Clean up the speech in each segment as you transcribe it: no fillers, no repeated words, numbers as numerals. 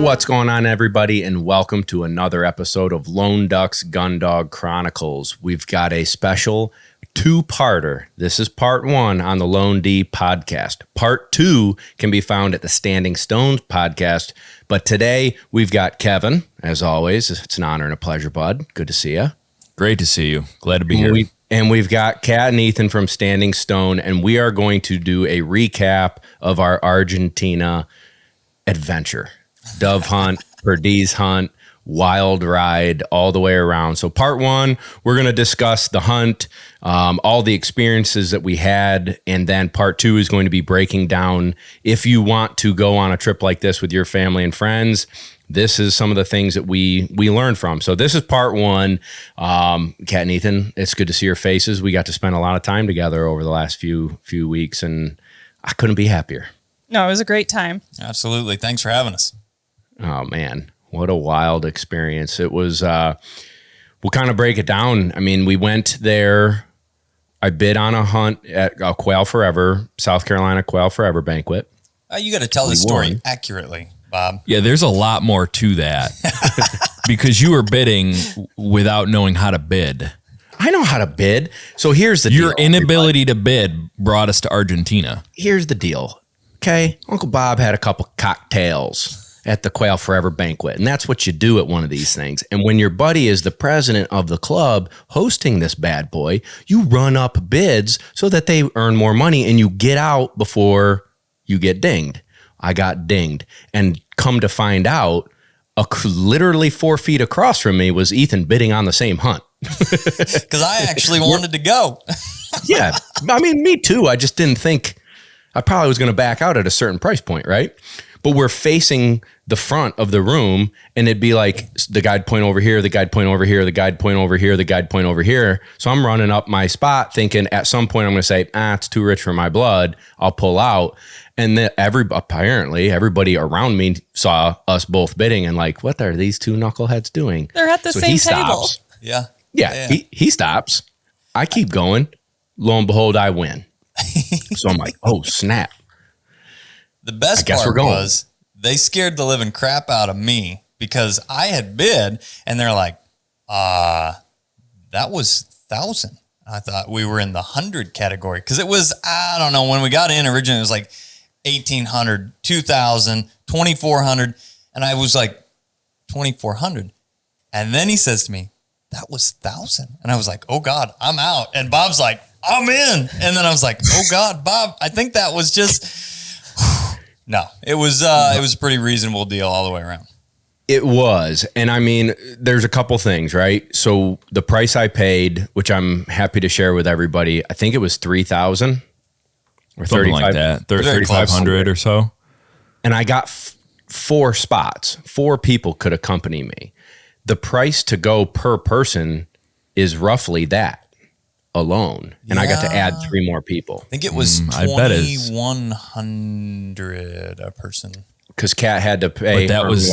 What's going on, everybody, and welcome to another episode of Lone Duck's Gun Dog Chronicles. We've got a special two-parter. This is part one on the Lone D podcast. Part two can be found at the Standing Stones podcast. But today we've got Kevin, as always. It's an honor and a pleasure, bud. Good to see you. Great to see you. Glad to be here. And we've got Kat and Ethan from Standing Stone, and we are going to do a recap of our Argentina adventure. Dove hunt, perdiz hunt, wild ride, all the way around. So part one, we're going to discuss the hunt, all the experiences that we had. And then part two is going to be breaking down if you want to go on a trip like this with your family and friends. This is some of the things that we learned from. So this is part one. Kat and Ethan, it's good to see your faces. We got to spend a lot of time together over the last few weeks, and I couldn't be happier. No, it was a great time. Absolutely. Thanks for having us. Oh, man. What a wild experience. It was, we'll kind of break it down. I mean, we went there. I bid on a hunt at a Quail Forever, South Carolina Quail Forever banquet. You got to tell this story accurately, Bob. Yeah, there's a lot more to that because you were bidding without knowing how to bid. I know how to bid. So here's the deal. Your inability to bid brought us to Argentina. Here's the deal. Okay. Uncle Bob had a couple cocktails at the Quail Forever banquet. And that's what you do at one of these things. And when your buddy is the president of the club hosting this bad boy, you run up bids so that they earn more money and you get out before you get dinged. I got dinged. And come to find out, literally 4 feet across from me was Ethan bidding on the same hunt. Because I actually wanted to go. Yeah. I mean, me too. I just didn't think I probably was going to back out at a certain price point, right? But we're facing the front of the room, and it'd be like the guy'd point over here, the guy'd point over here, the guy'd point over here, the guy'd point over here. So I'm running up my spot thinking at some point I'm going to say, it's too rich for my blood. I'll pull out. And then apparently everybody around me saw us both bidding and like, what are these two knuckleheads doing? They're at the same table. Yeah. He stops. I keep going. Lo and behold, I win. So I'm like, oh, snap. The best part was they scared the living crap out of me because I had bid and they're like, that was 1,000. I thought we were in the 100 category because it was, I don't know, when we got in originally, it was like 1,800, 2,000, 2,400. And I was like, 2,400. And then he says to me, that was 1,000. And I was like, oh God, I'm out. And Bob's like, I'm in. And then I was like, oh God, Bob, I think that was just... No, it was a pretty reasonable deal all the way around. It was. And I mean, there's a couple things, right? So the price I paid, which I'm happy to share with everybody, I think it was 3,000 or something like that, 3,500 or so. And I got 4 spots. 4 people could accompany me. The price to go per person is roughly that alone, and I got to add 3 more people. I think it was 2,100 a person because Kat had to pay. But that was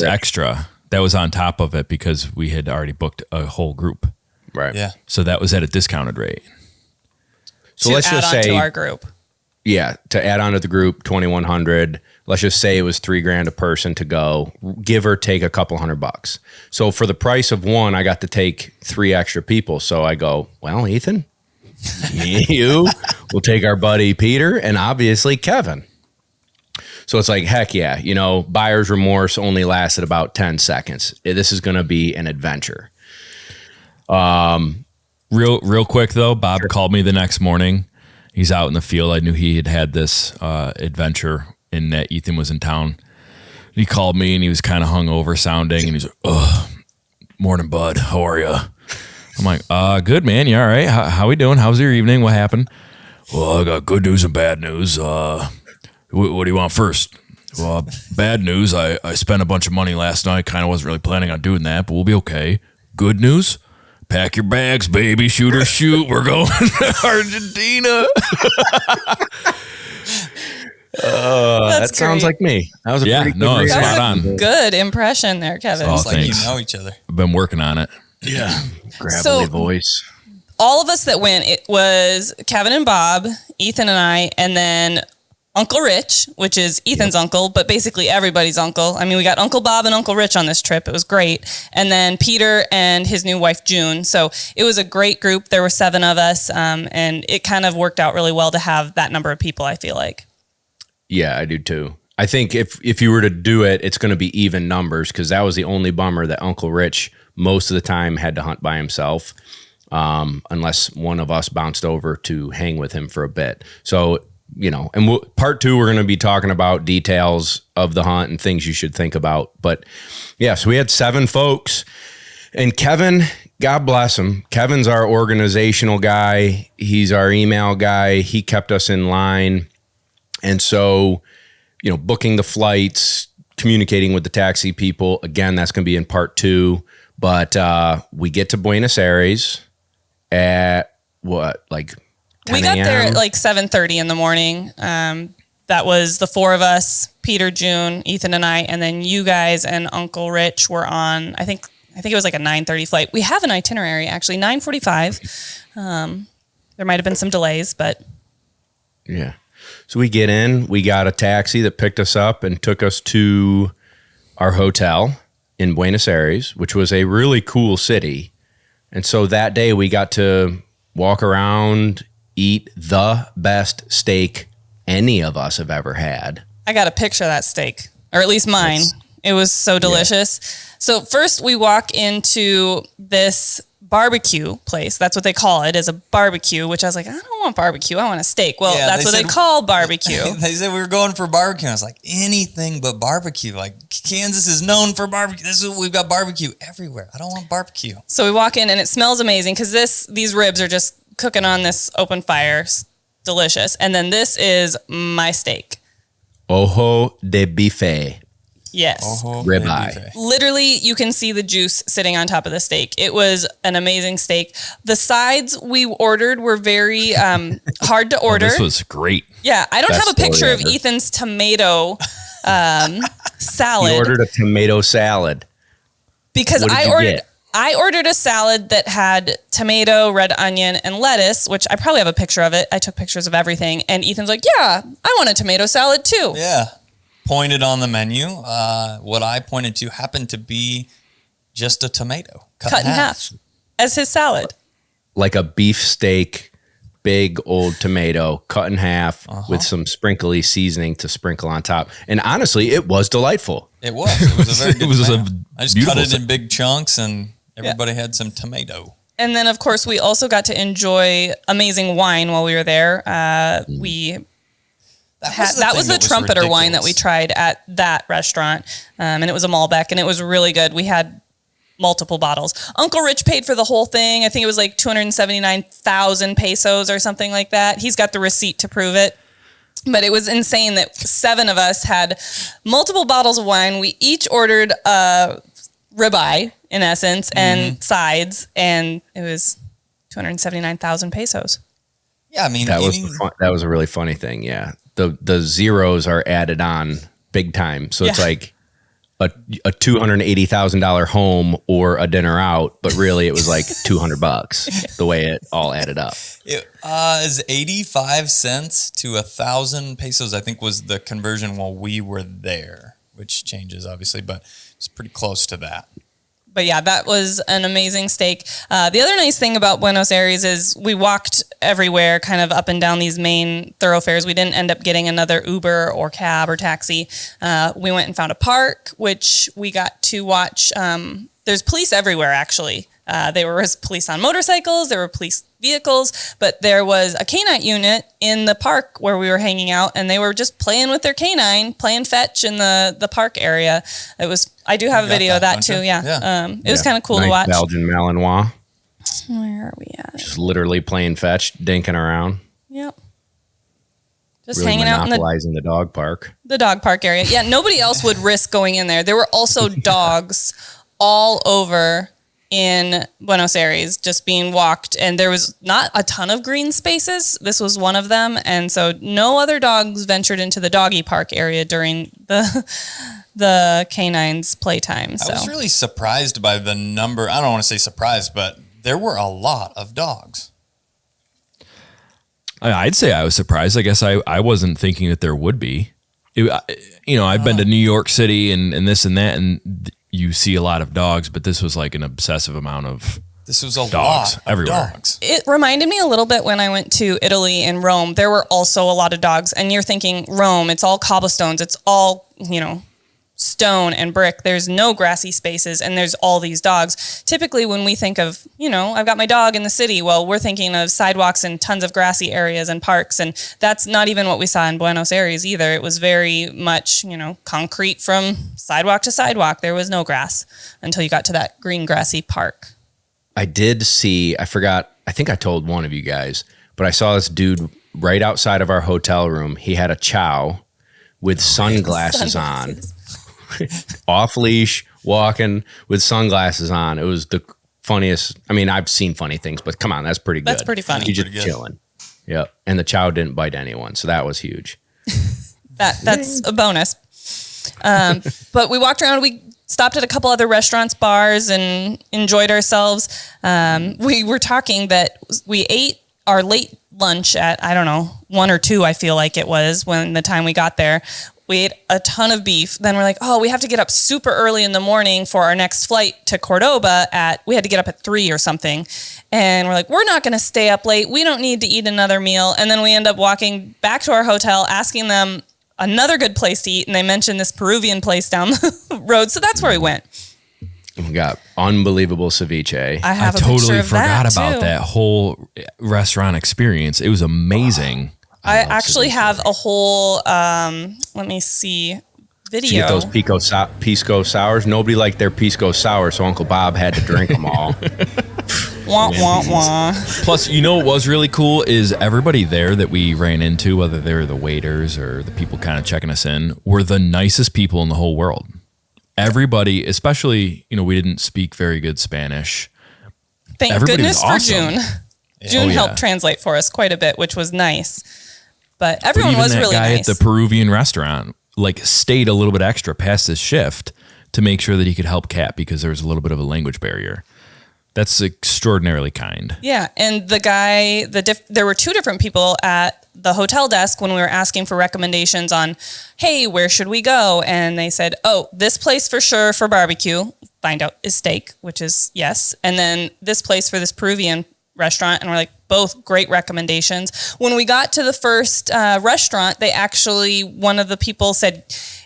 extra. That was on top of it because we had already booked a whole group, right? Yeah, so that was at a discounted rate. So let's just say to our group. Yeah, to add on to the group, 2,100. Let's just say it was $3,000 a person to go, give or take a couple $100. So for the price of one, I got to take 3 extra people. So I go, well, Ethan, me and you, we'll take our buddy Peter and obviously Kevin. So it's like, heck yeah, buyer's remorse only lasted about 10 seconds. This is going to be an adventure. Real quick though, Bob called me the next morning. He's out in the field. I knew he had this adventure and that Ethan was in town. He called me and he was kind of hungover sounding and he's like, morning, bud. How are you? I'm like, good, man. You all right? How we doing? How's your evening? What happened? Well, I got good news and bad news. What do you want first? Well, bad news. I spent a bunch of money last night. Kind of wasn't really planning on doing that, but we'll be okay. Good news. Pack your bags, baby. Shoot or shoot. We're going to Argentina. That sounds like me. That was a pretty good spot on. Good impression there, Kevin. It's like you know each other. I've been working on it. Yeah. Gravelly voice. All of us that went, it was Kevin and Bob, Ethan and I, and then Uncle Rich, which is Ethan's uncle, but basically everybody's uncle. I mean, we got Uncle Bob and Uncle Rich on this trip. It was great. And then Peter and his new wife, June. So it was a great group. There were 7 of us, and it kind of worked out really well to have that number of people, I feel like. Yeah, I do too. I think if you were to do it, it's going to be even numbers, because that was the only bummer that Uncle Rich most of the time had to hunt by himself, unless one of us bounced over to hang with him for a bit. So, and part 2, we're going to be talking about details of the hunt and things you should think about. But yeah, so we had 7 folks, and Kevin, God bless him. Kevin's our organizational guy. He's our email guy. He kept us in line. And so, booking the flights, communicating with the taxi people, again, that's going to be in part 2. But we get to Buenos Aires at what, like 10 we got a.m.? there at like 7:30 in the morning. That was the 4 of us, Peter, June, Ethan, and I. And then you guys and Uncle Rich were on, I think it was like a 9:30 flight. We have an itinerary, actually, 9:45. There might have been some delays, but. Yeah. So we get in, we got a taxi that picked us up and took us to our hotel in Buenos Aires, which was a really cool city. And so that day we got to walk around, eat the best steak any of us have ever had. I got a picture of that steak, or at least mine. It was so delicious. Yeah. So first we walk into this barbecue place. That's what they call it, is a barbecue, which I was like, I don't want barbecue. I want a steak. Well, that's what they call barbecue. They said we were going for barbecue. I was like, anything but barbecue. Like, Kansas is known for barbecue. We've got barbecue everywhere. I don't want barbecue. So we walk in and it smells amazing because these ribs are just cooking on this open fire. Delicious. And then this is my steak. Ojo de bife. Yes. Ribeye. Literally, you can see the juice sitting on top of the steak. It was an amazing steak. The sides we ordered were very hard to order. This was great. Yeah, I don't have a picture of Ethan's tomato salad. You ordered a tomato salad. Because I ordered a salad that had tomato, red onion, and lettuce, which I probably have a picture of it. I took pictures of everything. And Ethan's like, yeah, I want a tomato salad too. Yeah. Pointed on the menu. What I pointed to happened to be just a tomato cut in half as his salad. Like a beefsteak, big old tomato cut in half with some sprinkly seasoning to sprinkle on top. And honestly, it was delightful. It was. It was a very good tomato. I just cut it salad in big chunks and everybody had some tomato. And then, of course, we also got to enjoy amazing wine while we were there. That was the trumpeter wine that we tried at that restaurant. And it was a Malbec, and it was really good. We had multiple bottles. Uncle Rich paid for the whole thing. I think it was like 279,000 pesos or something like that. He's got the receipt to prove it. But it was insane that 7 of us had multiple bottles of wine. We each ordered a ribeye, in essence, and sides, and it was 279,000 pesos. Yeah, I mean, that was a really funny thing. Yeah. The zeros are added on big time. So it's like a $280,000 home or a dinner out, but really it was like $200 the way it all added up. It is 85 cents to 1,000 pesos, I think, was the conversion while we were there, which changes obviously, but it's pretty close to that. But yeah, that was an amazing steak. The other nice thing about Buenos Aires is we walked everywhere, kind of up and down these main thoroughfares. We didn't end up getting another Uber or cab or taxi. We went and found a park, which we got to watch. There's police everywhere, actually. There was police on motorcycles, there were police vehicles, but there was a canine unit in the park where we were hanging out, and they were just playing with their canine, playing fetch in the park area. I do have a video of that too. Yeah. It was kind of cool to watch. Belgian Malinois. Where are we at? Just literally playing fetch, dinking around. Yep. Just really hanging out in the dog park. The dog park area. Yeah, nobody else would risk going in there. There were also dogs all over in Buenos Aires just being walked, and there was not a ton of green spaces. This was one of them, and so no other dogs ventured into the doggy park area during the canines' playtime. So. I was really surprised by the number. I don't want to say surprised, but there were a lot of dogs. I'd say I was surprised. I guess I wasn't thinking that there would be. I've been to New York City and this and that, and you see a lot of dogs, but this was like an obsessive amount of This was a dogs lot everywhere. of dogs. It reminded me a little bit when I went to Italy and Rome. There were also a lot of dogs, and you're thinking Rome, it's all cobblestones, it's all, stone and brick. There's no grassy spaces, and there's all these dogs. Typically, when we think of, I've got my dog in the city, well, we're thinking of sidewalks and tons of grassy areas and parks, and that's not even what we saw in Buenos Aires either. It was very much, concrete from sidewalk to sidewalk. There was no grass until you got to that green grassy park. I did see, I forgot, I think I told one of you guys, but I saw this dude right outside of our hotel room. He had a chow with sunglasses on. Off leash, walking with sunglasses on. It was the funniest. I mean, I've seen funny things, but come on, that's pretty good. That's pretty funny. He's just chilling. Yep. And the chow didn't bite anyone, so that was huge. That's a bonus. But we walked around. We stopped at a couple other restaurants, bars, and enjoyed ourselves. We were talking that we ate our late lunch at, 1 or 2, I feel like it was when the time we got there. We ate a ton of beef. Then we're like, we have to get up super early in the morning for our next flight to Cordoba we had to get up at 3 or something. And we're like, we're not going to stay up late. We don't need to eat another meal. And then we end up walking back to our hotel, asking them another good place to eat. And they mentioned this Peruvian place down the road. So that's where we went. We got unbelievable ceviche. I totally forgot about that whole restaurant experience. It was amazing. I actually have a whole, let me see, video. Did you get those pisco sours? Nobody liked their pisco sour, so Uncle Bob had to drink them all. Wah, wah, wah. Plus, what was really cool is everybody there that we ran into, whether they were the waiters or the people kind of checking us in, were the nicest people in the whole world. Everybody, especially, we didn't speak very good Spanish. Thank goodness for June. Yeah. June helped translate for us quite a bit, which was nice. But everyone was really nice. That guy at the Peruvian restaurant stayed a little bit extra past his shift to make sure that he could help Kat because there was a little bit of a language barrier. That's extraordinarily kind. Yeah, and the guy, there were 2 different people at the hotel desk when we were asking for recommendations on, hey, where should we go? And they said, this place for sure for barbecue, find out is steak, which is yes. And then this place for this Peruvian restaurant, and we're like, both great recommendations. When we got to the first restaurant, one of the people said,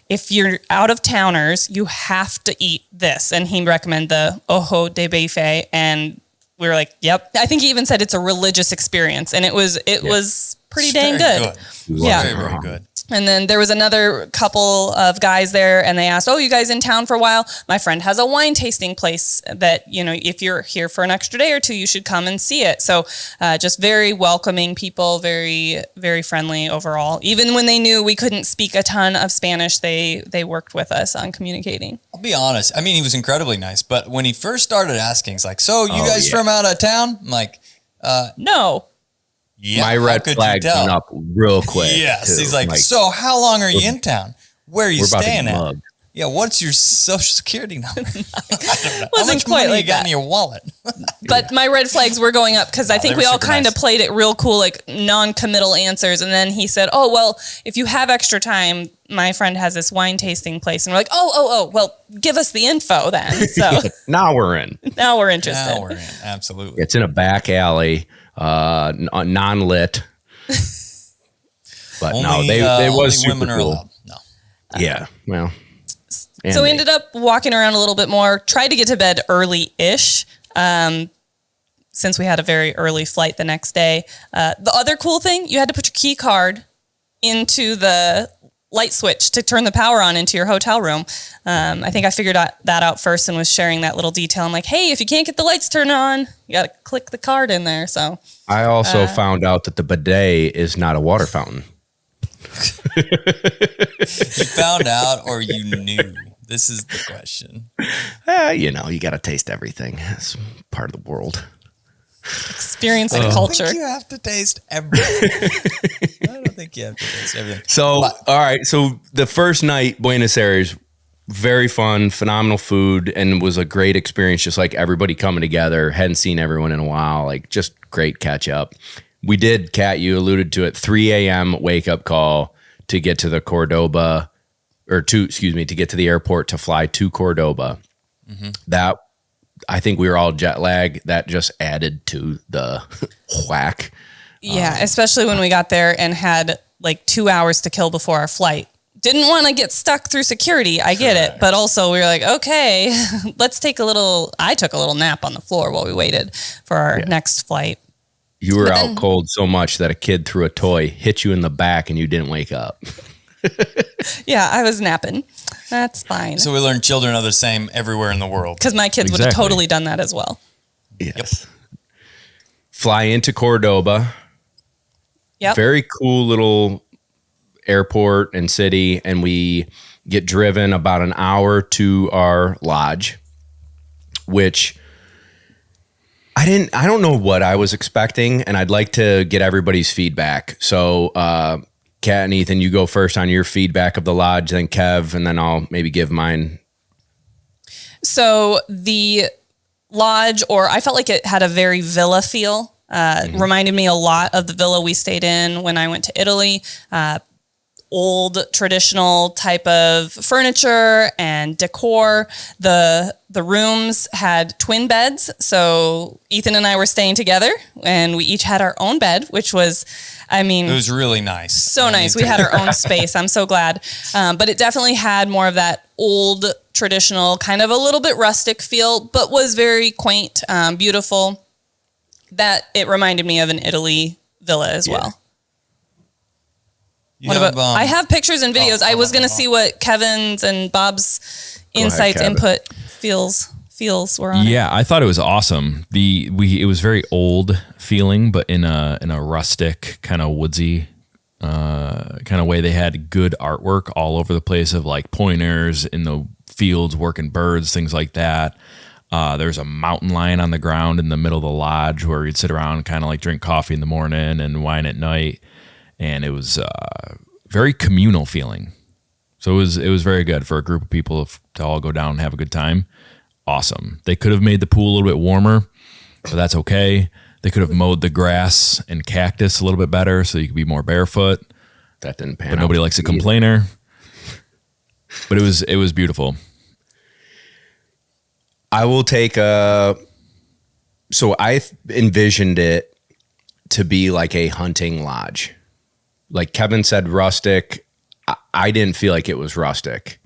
if you're out of towners, you have to eat this. And he recommended the ojo de bife. And we were like, yep. I think he even said it's a religious experience. And it was pretty dang good. Yeah. Very, very good. And then there was another couple of guys there, and they asked, you guys in town for a while? My friend has a wine tasting place that, if you're here for an extra day or 2, you should come and see it. So just very welcoming people, very, very friendly overall. Even when they knew we couldn't speak a ton of Spanish, they worked with us on communicating. I'll be honest. I mean, he was incredibly nice, but when he first started asking, he's like, so you guys from out of town? I'm like, no. Yeah, my red flag went up real quick. Yes. Too. He's like, so how long are you in town? Where are you staying at? Mugged. Yeah, what's your social security number? I don't know. Wasn't how much quite money like you got that. in your wallet? But my red flags were going up because I think we all kind of played it real cool, like non-committal answers. And then he said, well, if you have extra time, my friend has this wine tasting place. And we're like, well, give us the info then. So now we're in. Now we're interested. Now we're in. Absolutely. It's in a back alley, non-lit. But only, they was super women are cool. allowed. No. Yeah, well. So we ended up walking around a little bit more, tried to get to bed early-ish, since we had a very early flight the next day. The other cool thing, you had to put your key card into the light switch to turn the power on into your hotel room. I think I figured that out first and was sharing that little detail. I'm like, hey, if you can't get the lights turned on, you got to click the card in there. So I also found out that the bidet is not a water fountain. You found out or you knew? This is the question. You got to taste everything. It's part of the world. Experience and culture. I don't think you have to taste everything. I don't think you have to taste everything. So, all right. So the first night, Buenos Aires, very fun, phenomenal food, and was a great experience. Just like everybody coming together. Hadn't seen everyone in a while. Like just great catch up. We did, Kat, you alluded to it, 3 a.m. wake up call to get to the Cordoba, to get to the airport to fly to Cordoba. Mm-hmm. That, I think we were all jet lag. That just added to the whack. Yeah, especially when we got there and had like 2 hours to kill before our flight. Didn't want to get stuck through security. I get it. But also we were like, okay, let's I took a little nap on the floor while we waited for our next flight. You were out cold so much that a kid threw a toy, hit you in the back, and you didn't wake up. Yeah, I was napping. That's fine. So we learned children are the same everywhere in the world. Because my kids would have totally done that as well. Yes. Yep. Fly into Cordoba. Yep. Very cool little airport and city, and we get driven about an hour to our lodge, which I don't know what I was expecting, and I'd like to get everybody's feedback. So, Kat and Ethan, you go first on your feedback of the lodge, then Kev, and then I'll maybe give mine. So the lodge, or I felt like it had a very villa feel. Reminded me a lot of the villa we stayed in when I went to Italy. Old traditional type of furniture and decor. The rooms had twin beds. So Ethan and I were staying together and we each had our own bed, which was, it was really nice. So nice. We had our own space. I'm so glad. But it definitely had more of that old traditional, kind of a little bit rustic feel, but was very quaint, beautiful. That it reminded me of an Italy villa as well. I have pictures and videos. I was going to see what Kevin's and Bob's insights, input feels were on. Yeah, I thought it was awesome. It was very old feeling, but in a rustic kind of woodsy kind of way. They had good artwork all over the place of like pointers in the fields, working birds, things like that. There's a mountain lion on the ground in the middle of the lodge where you'd sit around, kind of like drink coffee in the morning and wine at night. And it was very communal feeling. So it was very good for a group of people to all go down and have a good time. Awesome. They could have made the pool a little bit warmer, but that's okay. They could have mowed the grass and cactus a little bit better so you could be more barefoot. That didn't pan out. But nobody likes a complainer. But it was beautiful. I will take so I envisioned it to be like a hunting lodge. Like Kevin said, rustic. I didn't feel like it was rustic.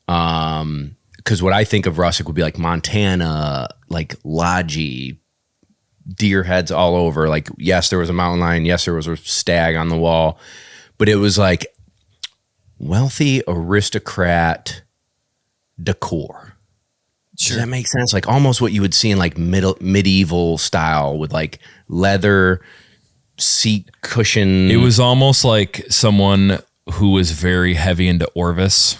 Because what I think of rustic would be like Montana, like lodgy, deer heads all over. Like, yes, there was a mountain lion. Yes, there was a stag on the wall. But it was like wealthy aristocrat decor. Sure. Does that make sense? Like almost what you would see in like medieval style with like leather seat cushion. It was almost like someone who was very heavy into Orvis,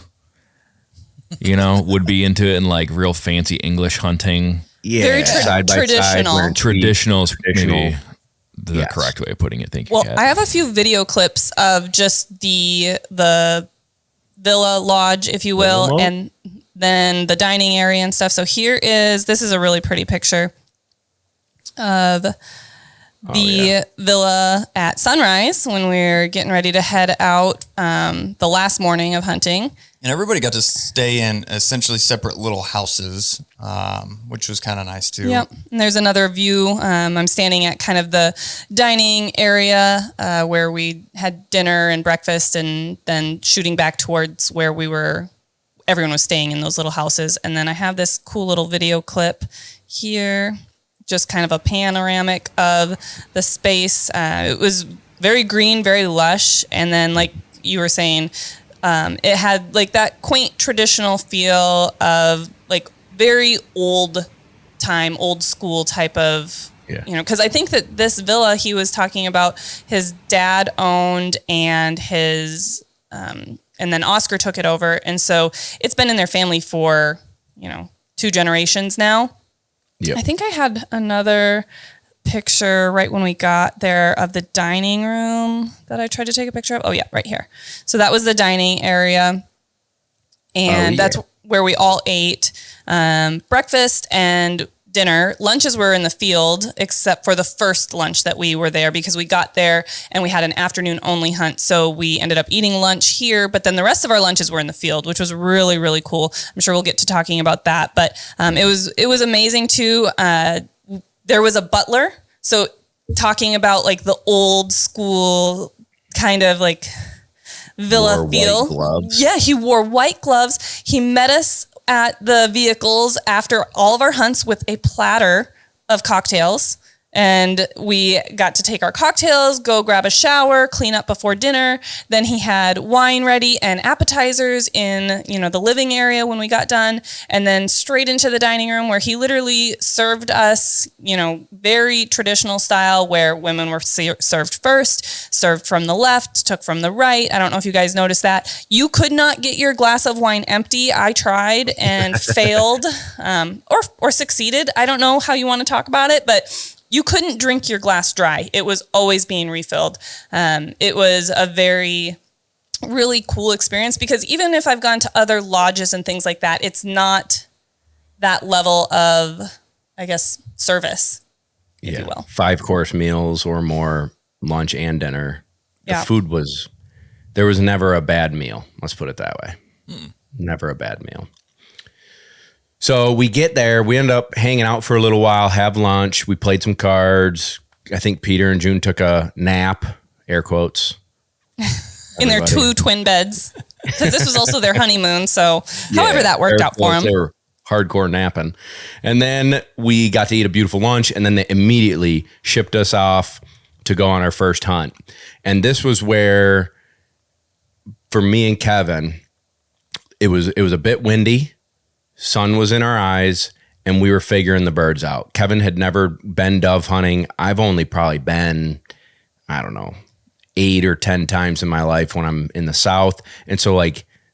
would be into it in like real fancy English hunting. Yeah. Very traditional. Traditional is maybe the correct way of putting it. Thank you, Well, Kat. I have a few video clips of just the villa lodge, if you will, and then the dining area and stuff. So this is a really pretty picture of the villa at sunrise when we were getting ready to head out the last morning of hunting. And everybody got to stay in essentially separate little houses, which was kind of nice too. Yep. And there's another view. I'm standing at kind of the dining area where we had dinner and breakfast, and then shooting back towards where everyone was staying in those little houses. And then I have this cool little video clip here, just kind of a panoramic of the space. It was very green, very lush. And then like you were saying, it had like that quaint traditional feel of like very old school type of, because I think that this villa he was talking about, his dad owned and and then Oscar took it over. And so it's been in their family for, 2 generations now. Yep. I think I had another picture right when we got there of the dining room that I tried to take a picture of. Oh yeah, right here. So that was the dining area. And that's where we all ate breakfast, and dinner. Lunches were in the field, except for the first lunch that we were there, because we got there and we had an afternoon only hunt. So we ended up eating lunch here, but then the rest of our lunches were in the field, which was really, really cool. I'm sure we'll get to talking about that, but it was amazing too. There was a butler. So talking about like the old school kind of like villa feel. Yeah, he wore white gloves. He met us at the vehicles after all of our hunts with a platter of cocktails. And we got to take our cocktails, go grab a shower, clean up before dinner. Then he had wine ready and appetizers in, the living area when we got done. And then straight into the dining room, where he literally served us, very traditional style, where women were served first, served from the left, took from the right. I don't know if you guys noticed that. You could not get your glass of wine empty. I tried and failed, or succeeded. I don't know how you want to talk about it, but you couldn't drink your glass dry. It was always being refilled. It was a very, really cool experience, because even if I've gone to other lodges and things like that, it's not that level of, I guess, service, if you will. 5-course meals or more, lunch and dinner. The food there was never a bad meal. Let's put it that way. Never a bad meal. So we get there, we end up hanging out for a little while, have lunch. We played some cards. I think Peter and June took a nap, air quotes. In their 2 twin beds, because this was also their honeymoon. So however that worked out for them. They were hardcore napping. And then we got to eat a beautiful lunch, and then they immediately shipped us off to go on our first hunt. And this was where, for me and Kevin, it was a bit windy. Sun was in our eyes, and we were figuring the birds out. Kevin had never been dove hunting. I've only probably been, 8 or 10 times in my life when I'm in the South. And so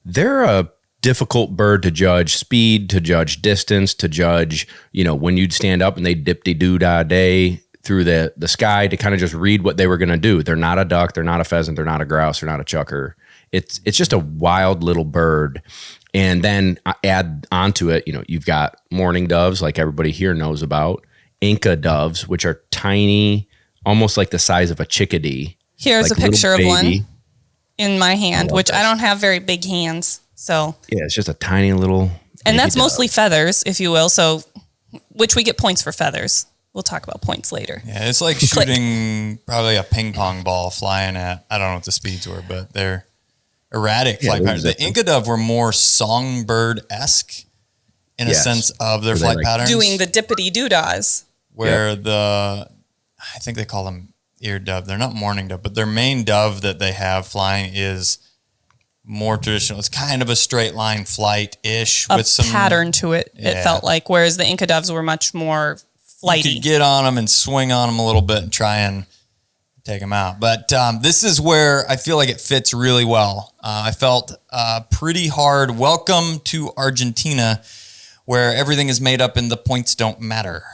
they're a difficult bird to judge speed, to judge distance, to judge, when you'd stand up and they dip-de-doo-dah-day through the sky, to kind of just read what they were going to do. They're not a duck. They're not a pheasant. They're not a grouse. They're not a chucker. It's just a wild little bird. And then add onto it, you've got mourning doves, like everybody here knows about, Inca doves, which are tiny, almost like the size of a chickadee. Here's a picture of one in my hand, which I don't have very big hands. So yeah, it's just a tiny little. And that's mostly feathers, if you will. So, which we get points for feathers. We'll talk about points later. Yeah, it's like shooting probably a ping pong ball flying at, I don't know what the speeds were, but they're erratic flight patterns. The Inca dove were more songbird-esque in a sense of their flight patterns. Doing the dippity-doo-dahs. Where I think they call them ear dove. They're not mourning dove, but their main dove that they have flying is more traditional. It's kind of a straight line flight-ish with some pattern to it, it felt like, whereas the Inca doves were much more flighty. You could get on them and swing on them a little bit and try and take them out. But this is where I feel like it fits really well. I felt pretty hard. Welcome to Argentina, where everything is made up and the points don't matter.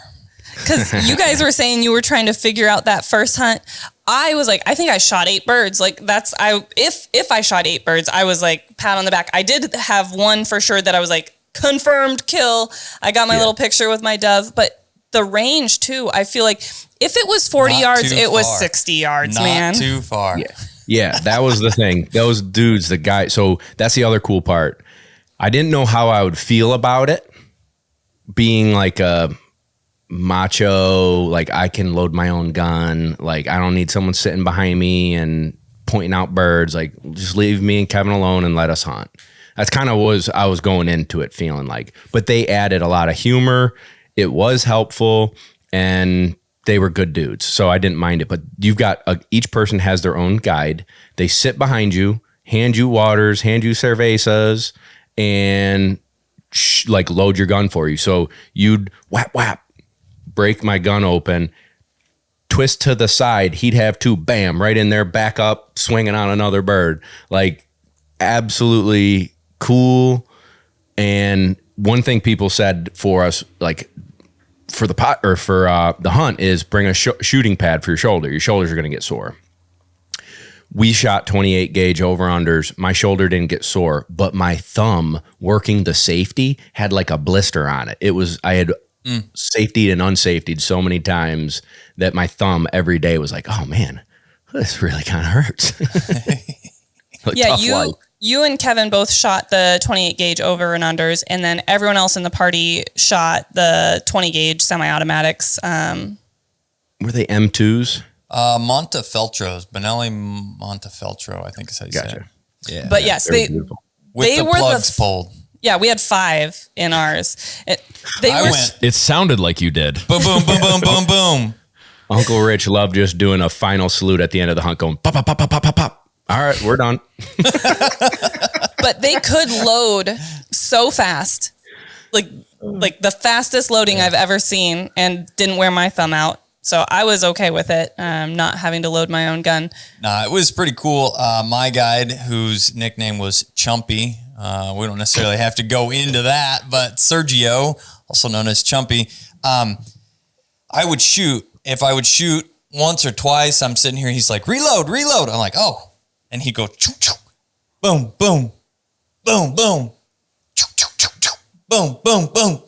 Because you guys were saying you were trying to figure out that first hunt. I was like, I think I shot 8 birds. If I shot 8 birds, I was like, pat on the back. I did have one for sure that I was like, confirmed kill. I got my little picture with my dove, but the range too, I feel like if it was 40 yards, it was 60 yards, man. Not too far. Yeah, that was the thing. Those dudes, the guy. So that's the other cool part. I didn't know how I would feel about it, being like a macho, like I can load my own gun. Like I don't need someone sitting behind me and pointing out birds. Like just leave me and Kevin alone and let us hunt. That's kind of I was going into it feeling like. But they added a lot of humor. It was helpful, and they were good dudes, so I didn't mind it. But you've got each person has their own guide. They sit behind you, hand you waters, hand you cervezas, and load your gun for you. So you'd whap, break my gun open, twist to the side. He'd have 2, bam, right in there, back up, swinging on another bird. Like absolutely cool. And one thing people said for us, like for the pot or for the hunt, is bring a shooting pad for your shoulder. Your shoulders are going to get sore. We shot 28 gauge over unders. My shoulder didn't get sore, but my thumb working the safety had like a blister on it. I had safetied and unsafetied so many times that my thumb every day was like, oh man, this really kind of hurts. Yeah, you and Kevin both shot the 28 gauge over and unders, and then everyone else in the party shot the 20 gauge semi-automatics. Were they M2s? Montefeltros, Benelli Montefeltro, I think is how you say it. Yeah. But yes, they with the plugs pulled. Yeah, we had 5 in ours. It sounded like you did. Boom, boom, boom, boom, boom, boom. Uncle Rich loved just doing a final salute at the end of the hunt, going pop, pop, pop, pop, pop, pop, pop. All right, we're done. But they could load so fast, like the fastest loading I've ever seen, and didn't wear my thumb out. So I was okay with it, not having to load my own gun. Nah, it was pretty cool. My guide, whose nickname was Chumpy, we don't necessarily have to go into that, but Sergio, also known as Chumpy, I would shoot. If I would shoot once or twice, I'm sitting here, he's like, reload. I'm like, oh. And he'd go, choo, choo, boom, boom, boom, boom, choo, choo, choo, choo, boom, boom, boom.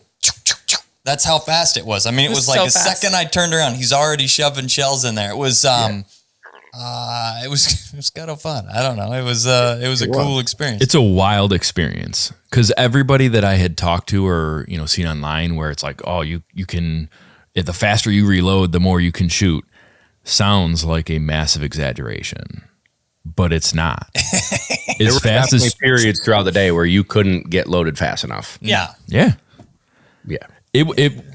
That's how fast it was. I mean, it was like so second I turned around, he's already shoving shells in there. It was, it was kind of fun. I don't know. It was a cool experience. It's a wild experience because everybody that I had talked to or, seen online where it's like, oh, you can, the faster you reload, the more you can shoot, sounds like a massive exaggeration, but it's not. There were definitely periods throughout the day where you couldn't get loaded fast enough. Yeah. Yeah. Yeah.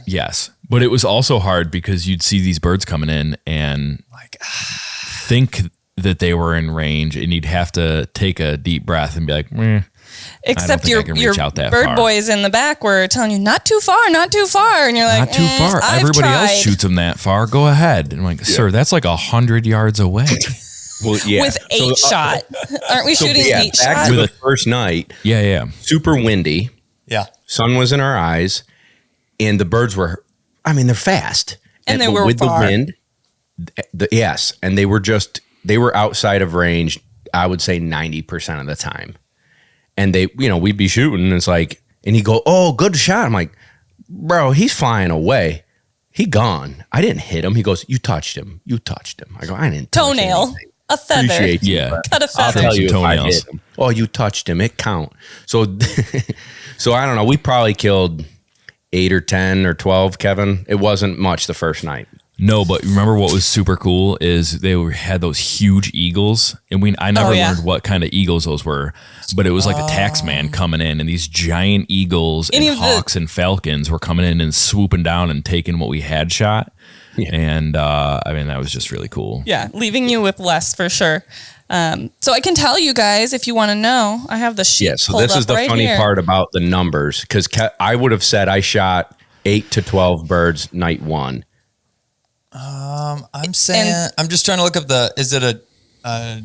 Yes, but it was also hard because you'd see these birds coming in and think that they were in range, and you'd have to take a deep breath and be like, except your bird boys in the back were telling you not too far, and you're like, not too far. Everybody else shoots them that far. Go ahead. And I'm like, sir, that's like 100 yards away. Well, yeah. With 8 shot, aren't we shooting 8 shot? Back to the first night. Yeah. Super windy. Yeah. Sun was in our eyes. And the birds were, they're fast. And they were with far. the wind. Yes. And they were outside of range, I would say 90% of the time. And we'd be shooting and it's like, and he'd go, oh, good shot. I'm like, bro, he's flying away. He gone. I didn't hit him. He goes, you touched him. I go, I didn't touch toenail. anything. A feather. Appreciate you, yeah. Cut a feather. I'll tell you if I toenails. hit him. Oh, you touched him. It count. So I don't know. We probably killed 8 or 10 or 12, Kevin. It wasn't much the first night. No, but remember what was super cool is they had those huge eagles, and I never learned what kind of eagles those were, but it was like the tax man coming in, and these giant eagles and hawks and falcons were coming in and swooping down and taking what we had shot. Yeah. And that was just really cool. Yeah, leaving you with less for sure. So I can tell you guys if you want to know. I have the sheet. Yeah, so this is the funny part about the numbers, because I would have said I shot 8 to 12 birds night 1. I'm I'm just trying to look up is it a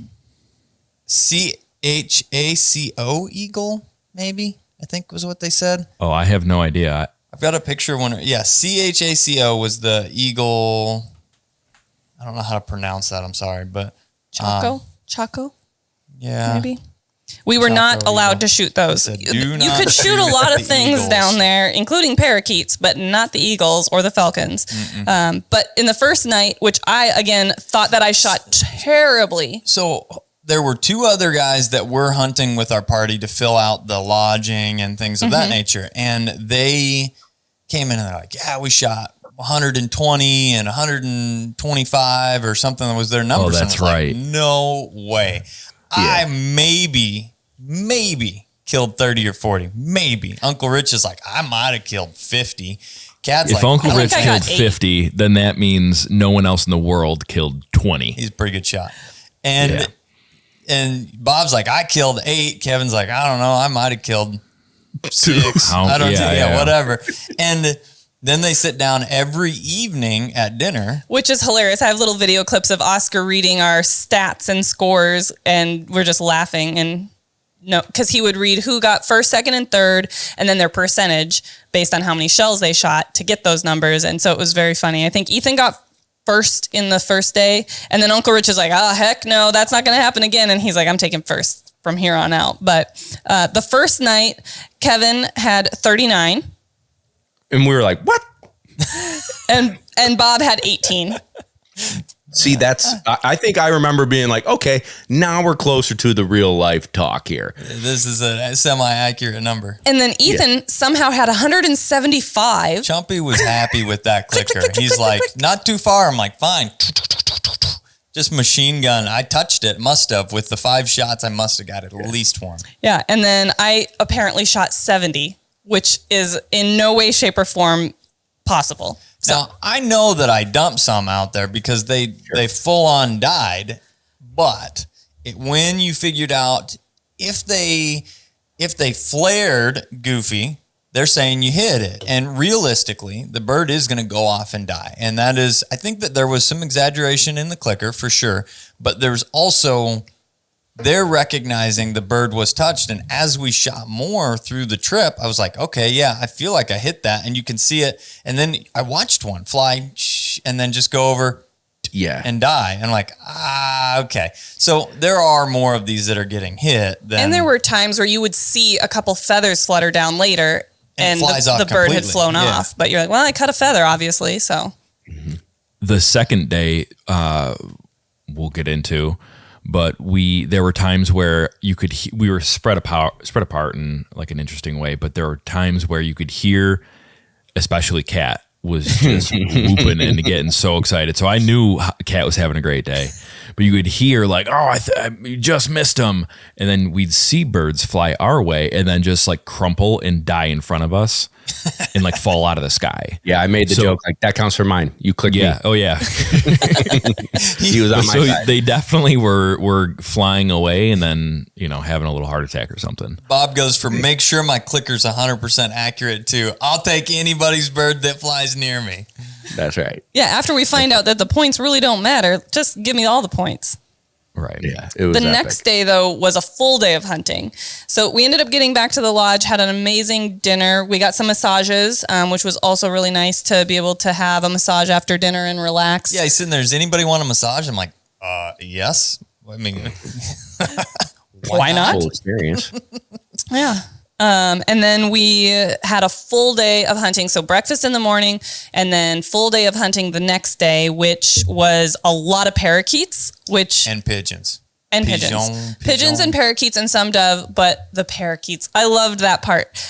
CHACO eagle? Maybe I think was what they said. Oh, I have no idea. I've got a picture of one. Yeah, CHACO was the eagle. I don't know how to pronounce that. I'm sorry, but Chaco. Yeah, maybe. We were not allowed to shoot those. You could shoot a lot of things down there, including parakeets, but not the eagles or the falcons. But in the first night, which I, again, thought that I shot terribly. So there were 2 other guys that were hunting with our party to fill out the lodging and things of that nature. And they came in and they're like, yeah, we shot 120 and 125 or something that was their numbers. Oh, that's right. Like, no way. Yeah. I maybe killed 30 or 40. Maybe. Uncle Rich is like, I might have killed 50. Cat's if Uncle Rich killed 50, then that means no one else in the world killed 20. He's a pretty good shot. And Bob's like, I killed 8. Kevin's like, I don't know. I might have killed 6. I don't know. Yeah, whatever. And then they sit down every evening at dinner. Which is hilarious. I have little video clips of Oscar reading our stats and scores, and we're just laughing. And because he would read who got first, second, and third, and then their percentage based on how many shells they shot to get those numbers. And so it was very funny. I think Ethan got first in the first day, and then Uncle Rich is like, oh, heck no, that's not going to happen again. And he's like, I'm taking first from here on out. But the first night, Kevin had 39. And we were like, what? and Bob had 18. See, I think I remember being like, okay, now we're closer to the real life talk here. This is a semi-accurate number. And then Ethan somehow had 175. Chumpy was happy with that clicker. He's like, not too far. I'm like, fine. Just machine gun. I touched it. Must have. With the 5 shots, I must have got at least one. Yeah. And then I apparently shot 70, which is in no way, shape, or form possible. So, now, I know that I dumped some out there because they full on died, but when you figured out if they flared goofy, they're saying you hit it. And realistically, the bird is going to go off and die. And that is, I think that there was some exaggeration in the clicker for sure, but there's also, they're recognizing the bird was touched. And as we shot more through the trip, I was like, okay, yeah, I feel like I hit that. And you can see it. And then I watched one fly and then just go over and die. And I'm like, okay. So there are more of these that are getting hit. And there were times where you would see a couple feathers flutter down later and the bird had flown off. But you're like, well, I cut a feather, obviously. So the second day, we'll get into. But there were times where we were spread apart in like an interesting way. But there were times where you could hear, especially Kat was just whooping and getting so excited. So I knew Kat was having a great day. But you could hear like, oh, you just missed him. And then we'd see birds fly our way and then just like crumple and die in front of us and like fall out of the sky. Yeah, I made the joke like that counts for mine. You clicked me. Oh yeah. He was on my side. They definitely were flying away and then, having a little heart attack or something. Bob goes for make sure my clicker's 100% accurate too. I'll take anybody's bird that flies near me. That's right. Yeah, after we find out that the points really don't matter, just give me all the points. Right. Yeah. It was the next day, though, was a full day of hunting. So we ended up getting back to the lodge, had an amazing dinner. We got some massages, which was also really nice to be able to have a massage after dinner and relax. Yeah, he's sitting there. Does anybody want a massage? I'm like, yes. I mean, why not? Full experience. Yeah. And then we had a full day of hunting. So breakfast in the morning and then full day of hunting the next day, which was a lot of parakeets, and pigeons. Pigeons and parakeets and some dove, but the parakeets, I loved that part.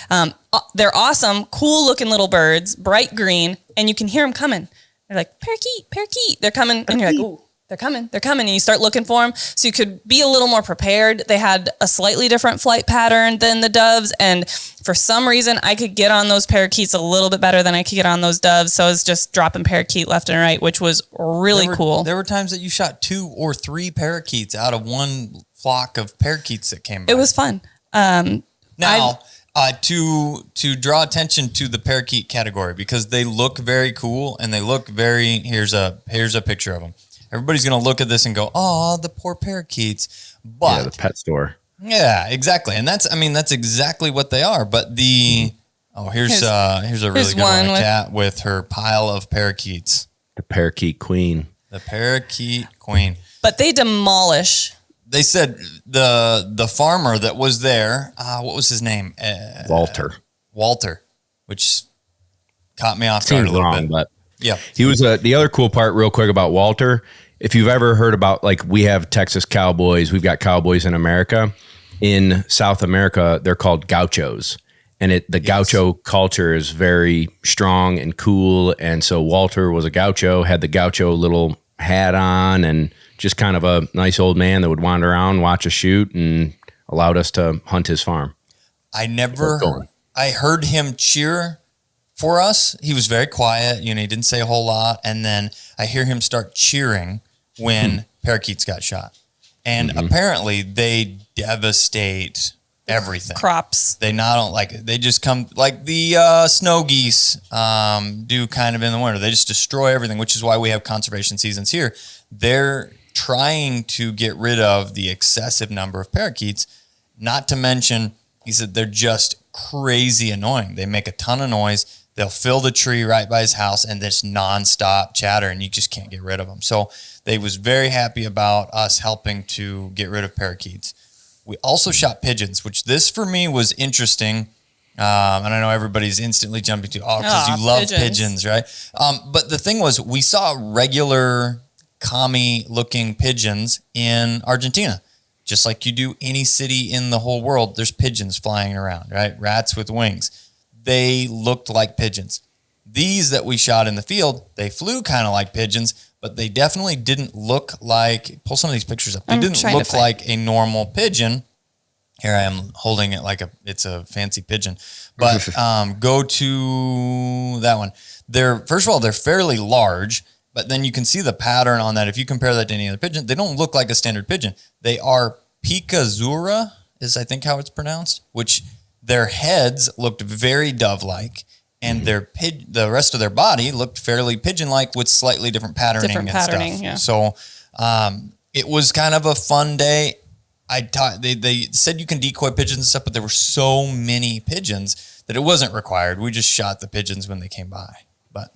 They're awesome, cool looking little birds, bright green, and you can hear them coming. They're like, parakeet, parakeet. They're coming. And you're like, ooh. They're coming. And you start looking for them. So you could be a little more prepared. They had a slightly different flight pattern than the doves. And for some reason, I could get on those parakeets a little bit better than I could get on those doves. So I was just dropping parakeet left and right, which was really cool. There were times that you shot 2 or 3 parakeets out of one flock of parakeets that came by. It was fun. Now, to draw attention to the parakeet category, because they look very cool and they look very, here's a picture of them. Everybody's going to look at this and go, oh, the poor parakeets. But yeah, the pet store. Yeah, exactly. And that's exactly what they are. But here's a really good one, a cat with her pile of parakeets. The parakeet queen. The parakeet queen. But they demolish. They said the farmer that was there, what was his name? Walter, which caught me off guard a little bit. But yeah, he was the other cool part real quick about Walter. If you've ever heard about, like, we have Texas cowboys, we've got cowboys in America. In South America, they're called gauchos. And the gaucho culture is very strong and cool. And so Walter was a gaucho, had the gaucho little hat on, and just kind of a nice old man that would wander around, watch us shoot, and allowed us to hunt his farm. I heard him cheer for us. He was very quiet. He didn't say a whole lot. And then I hear him start cheering when parakeets got shot. And apparently they devastate everything. Crops. They they just come like the snow geese do kind of in the winter. They just destroy everything, which is why we have conservation seasons here. They're trying to get rid of the excessive number of parakeets, not to mention, he said, they're just crazy annoying. They make a ton of noise. They'll fill the tree right by his house and this nonstop chatter, and you just can't get rid of them. So they was very happy about us helping to get rid of parakeets. We also shot pigeons, which this for me was interesting And I know everybody's instantly jumping to, because you love pigeons, right? But the thing was, we saw regular commie-looking pigeons in Argentina. Just like you do any city in the whole world, there's pigeons flying around, right? Rats with wings. They looked like pigeons. These that we shot in the field, they flew kind of like pigeons, but they definitely didn't look like, pull some of these pictures up. They didn't look like a normal pigeon. Here I am holding it like it's a fancy pigeon. But go to that one. First of all, they're fairly large, but then you can see the pattern on that. If you compare that to any other pigeon, they don't look like a standard pigeon. They are picazura, is I think how it's pronounced, which their heads looked very dove-like, and the rest of their body looked fairly pigeon-like with slightly different patterning and stuff. Yeah. So it was kind of a fun day. They said you can decoy pigeons and stuff, but there were so many pigeons that it wasn't required. We just shot the pigeons when they came by. But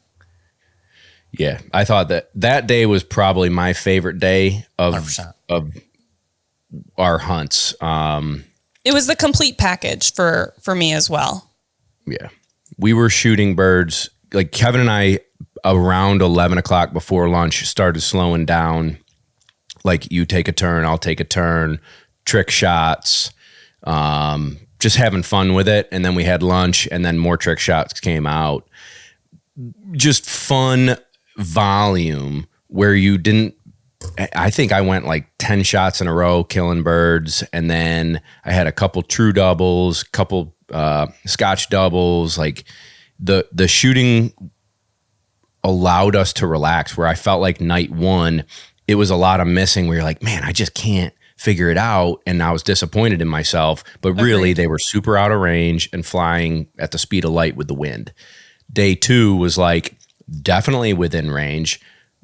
yeah, I thought that day was probably my favorite day of our hunts. It was the complete package for me as well. Yeah, we were shooting birds. Like Kevin and I, around 11 o'clock before lunch, started slowing down. Like you take a turn, I'll take a turn. Trick shots, just having fun with it. And then we had lunch, and then more trick shots came out. Just fun volume where you didn't, I think I went like 10 shots in a row killing birds. And then I had a couple true doubles, couple Scotch doubles. Like the shooting allowed us to relax, where I felt like night one, it was a lot of missing where you're like, man, I just can't figure it out. And I was disappointed in myself, but really they were super out of range and flying at the speed of light with the wind. Day two was like definitely within range,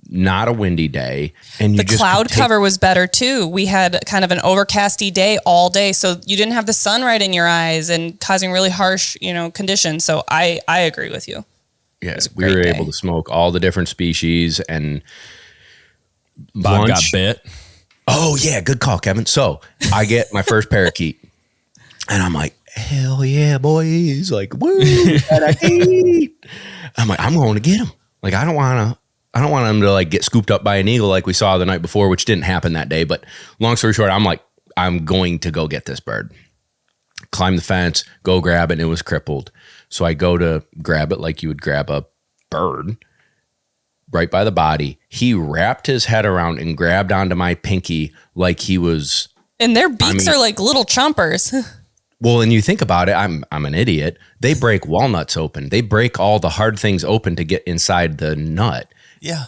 not a windy day. And the cloud cover was better too. We had kind of an overcasty day all day. So you didn't have the sun right in your eyes and causing really harsh, conditions. So I agree with you. Yeah. We were able to smoke all the different species, and Bob got bit. Oh, yeah. Good call, Kevin. So I get my first parakeet, and I'm like, hell yeah, boy. He's like, woo, parakeet. I'm like, I'm going to get him. Like, I don't want him to like get scooped up by an eagle like we saw the night before, which didn't happen that day. But long story short, I'm like, I'm going to go get this bird. Climb the fence, go grab it, and it was crippled. So I go to grab it like you would grab a bird. Right by the body, he wrapped his head around and grabbed onto my pinky like he was. And their beaks are like little chompers. Well, and you think about it, I'm an idiot. They break walnuts open. They break all the hard things open to get inside the nut. Yeah.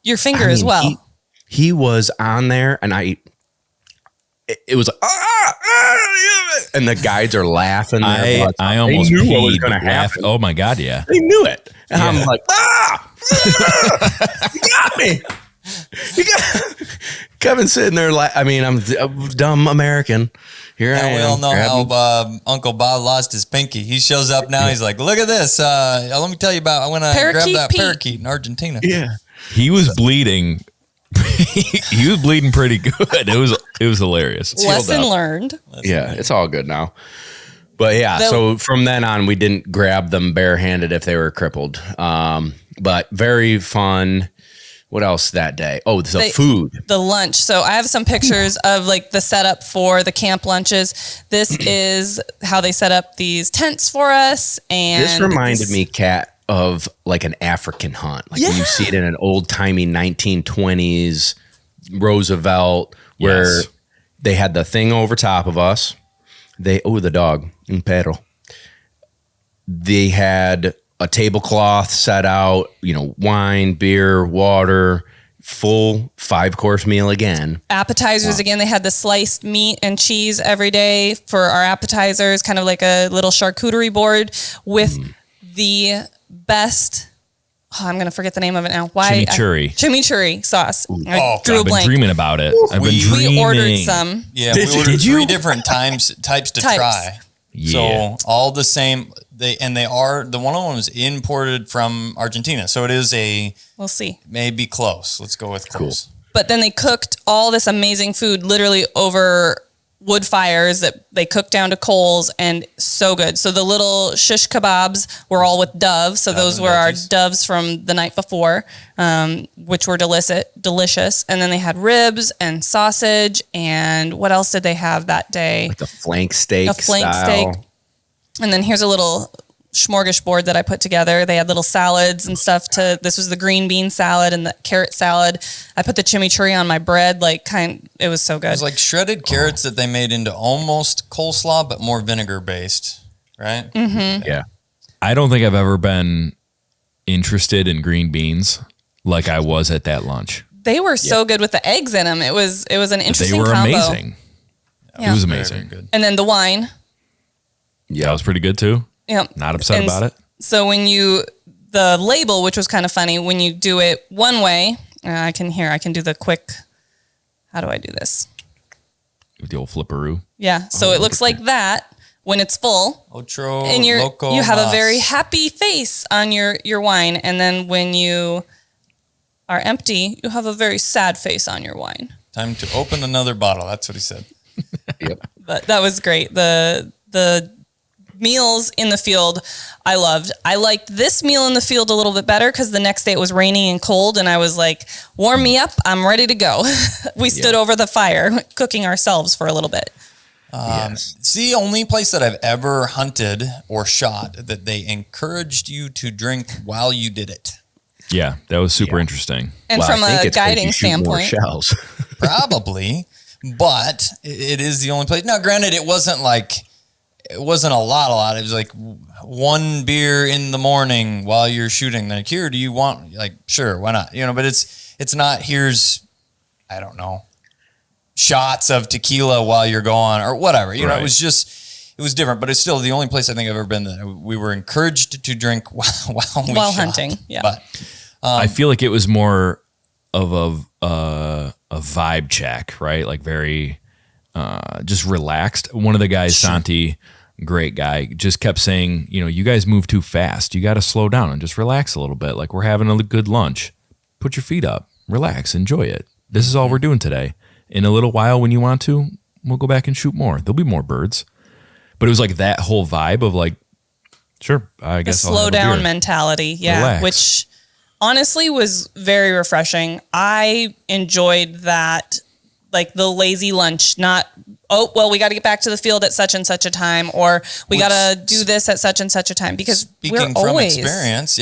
Your finger as well. He was on there, and it was like, and the guys are laughing. I almost knew what was going to happen. Oh my God, yeah. They knew it. And I'm like, you got me. Kevin's sitting there like, I'm a dumb American. Here I am. We all know how Uncle Bob lost his pinky. He shows up now. He's like, look at this. Let me tell you about, I went to grab that parakeet in Argentina. Yeah. He was bleeding. He was bleeding pretty good. It was hilarious. Lesson learned. Yeah, it's all good now. But yeah, so from then on, we didn't grab them barehanded if they were crippled. But very fun. What else that day? Oh, the food. The lunch. So I have some pictures of like the setup for the camp lunches. This is how they set up these tents for us. And this reminded me, Kat, of like an African hunt. Like when you see it in an old timey 1920s Roosevelt, where they had the thing over top of us. The dog, un perro. They had a tablecloth set out, wine, beer, water, full 5-course meal again. Appetizers again. They had the sliced meat and cheese every day for our appetizers, kind of like a little charcuterie board with the best. Oh, I'm going to forget the name of it now. Why? Chimichurri sauce. I've been dreaming about it. We ordered some. Yeah, we ordered 3 different types to try. Yeah. So all the same. The one of them was imported from Argentina. So it is we'll see. Maybe close. Let's go with close. But then they cooked all this amazing food literally over wood fires that they cook down to coals, and so good. So the little shish kebabs were all with doves. So those were our doves from the night before, which were delicious. And then they had ribs and sausage. And what else did they have that day? Like a flank steak. And then here's a little smorgasbord that I put together. They had little salads and stuff this was the green bean salad and the carrot salad. I put the chimichurri on my bread, it was so good. It was like shredded carrots that they made into almost coleslaw, but more vinegar based, right? Mm-hmm. Yeah. I don't think I've ever been interested in green beans like I was at that lunch. They were so good with the eggs in them. It was an interesting combo. They were amazing. Yeah. It was amazing. Good. And then the wine. Yeah, that was pretty good too. Yeah. Not upset about it. So the label, which was kind of funny, when you do it one way, I can do the quick, how do I do this? With the old flipperoo. Yeah. So it looks like that when it's full. Otro and loco you have mas. a very happy face on your wine. And then when you are empty, you have a very sad face on your wine. Time to open another bottle. That's what he said. Yep. But that was great. The meals in the field, I loved. I liked this meal in the field a little bit better because the next day it was raining and cold, and I was like, warm me up, I'm ready to go. We stood over the fire cooking ourselves for a little bit. It's the only place that I've ever hunted or shot that they encouraged you to drink while you did it. Yeah, that was super interesting. And from a guiding standpoint, shells. Probably, but it is the only place. Now, granted, it wasn't a lot. It was like one beer in the morning while you're shooting. Like, here, do you want, sure, why not? But it's not, here's, I don't know, shots of tequila while you're going or whatever. It was different, but it's still the only place I think I've ever been that we were encouraged to drink while hunting. Yeah. But I feel like it was more of a vibe check, right? Like very just relaxed. One of the guys, Santi, great guy, just kept saying, you guys move too fast. You got to slow down and just relax a little bit. Like, we're having a good lunch. Put your feet up, relax, enjoy it. This is all we're doing today. In a little while, when you want to, we'll go back and shoot more. There'll be more birds. But it was like that whole vibe of like, sure, I guess I'll slow have a down beer. mentality. Yeah. Relax. Which honestly was very refreshing. I enjoyed that, like the lazy lunch, not, we got to get back to the field at such and such a time, or we got to do this at such and such a time, because speaking from experience,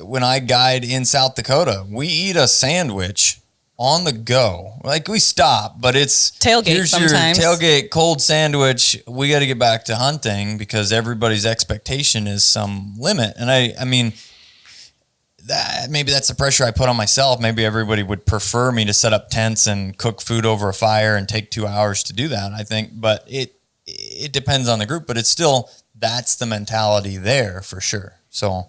when I guide in South Dakota, we eat a sandwich on the go. Like, we stop, but it's tailgate. Here's sometimes. your tailgate cold sandwich. We got to get back to hunting because everybody's expectation is some limit. And I mean, maybe that's the pressure I put on myself. Maybe everybody would prefer me to set up tents and cook food over a fire and take 2 hours to do that, I think. But it depends on the group, but it's still, that's the mentality there for sure. So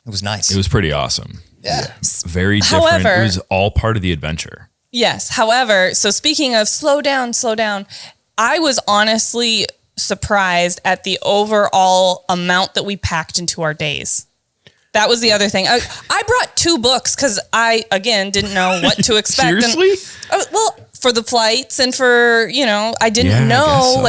it was nice. It was pretty awesome. Yeah. Very different. However, it was all part of the adventure. Yes. However, so speaking of slow down, I was honestly surprised at the overall amount that we packed into our days. That was the other thing. I brought 2 books because I, again, didn't know what to expect. Seriously? For the flights and for, I didn't know,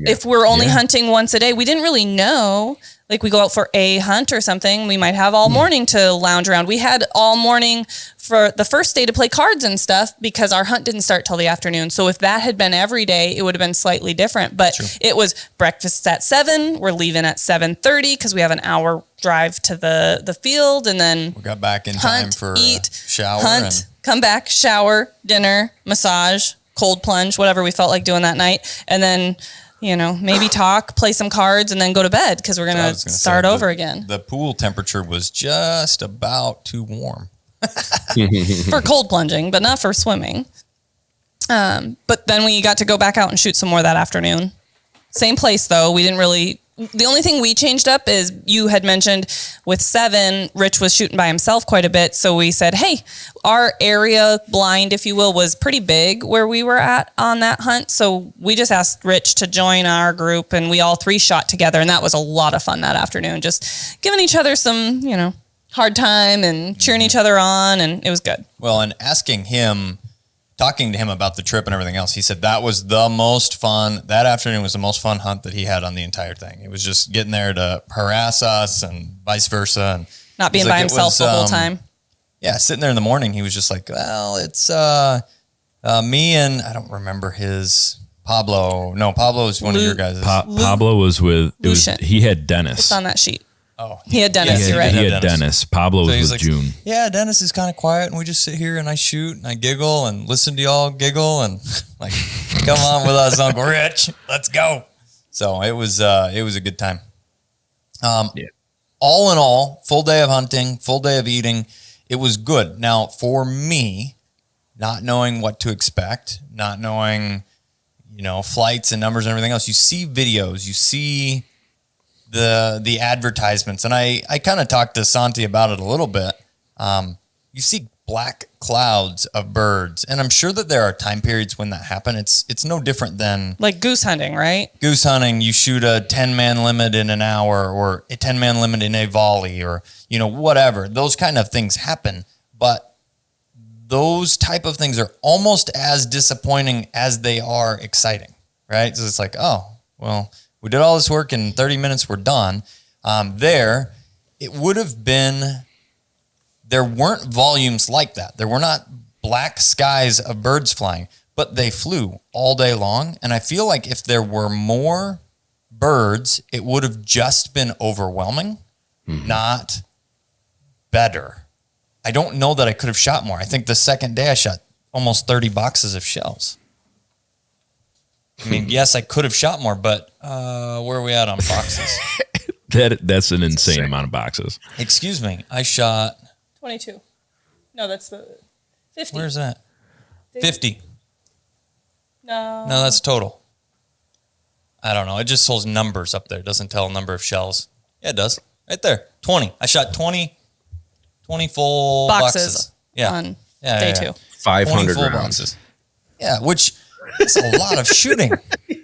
if we're only hunting once a day. We didn't really know. Like, we go out for a hunt or something, we might have all morning to lounge around. We had all morning for the first day to play cards and stuff because our hunt didn't start till the afternoon. So if that had been every day, it would have been slightly different. But It was breakfast at 7. We're leaving at 7:30 because we have an hour drive to the field, and then we got back in time for eat, shower, hunt, come back, shower, dinner, massage, cold plunge, whatever we felt like doing that night, and then maybe talk, play some cards, and then go to bed because we're gonna start over again. The pool temperature was just about too warm for cold plunging, but not for swimming. But then we got to go back out and shoot some more that afternoon. Same place though. We didn't really. The only thing we changed up is you had mentioned with 7, Rich was shooting by himself quite a bit. So we said, hey, our area blind, if you will, was pretty big where we were at on that hunt. So we just asked Rich to join our group, and we all 3 shot together. And that was a lot of fun that afternoon, just giving each other some, hard time and cheering each other on. And it was good. Well, and asking him talking to him about the trip and everything else, he said that was the most fun. That afternoon was the most fun hunt that he had on the entire thing. It was just getting there to harass us and vice versa. And not being by himself the whole time. Yeah, sitting there in the morning, he was just like, well, it's me and I don't remember his Pablo. No, Pablo was one of your guys. Pablo was with, he had Dennis. It's on that sheet. Oh, he had Dennis. You're right. He had Dennis. Pablo was with June. Yeah, Dennis is kind of quiet, and we just sit here and I shoot and I giggle and listen to y'all giggle and like, come on with us, Uncle Rich, let's go. So it was a good time. All in all, full day of hunting, full day of eating. It was good. Now for me, not knowing what to expect, not knowing, flights and numbers and everything else, you see videos, you see the advertisements. And I kind of talked to Santi about it a little bit. You see black clouds of birds. And I'm sure that there are time periods when that happen. It's no different than like goose hunting, right? Goose hunting. You shoot a 10-man limit in an hour or a 10-man limit in a volley or, whatever. Those kind of things happen. But those type of things are almost as disappointing as they are exciting, right? So it's like, oh, well, we did all this work in 30 minutes, we're done. It would have been, there weren't volumes like that. There were not black skies of birds flying, but they flew all day long. And I feel like if there were more birds, it would have just been overwhelming, not better. I don't know that I could have shot more. I think the second day I shot almost 30 boxes of shells. I mean, yes, I could have shot more, but where are we at on boxes? That's an insane amount of boxes. Excuse me. I shot 22. No, that's the 50. Where's that? 50. No, that's total. I don't know. It just shows numbers up there. It doesn't tell a number of shells. Yeah, it does. Right there. 20. I shot 20 full boxes. Yeah. On day 2. 500 full rounds. boxes. Yeah, which is a lot of shooting.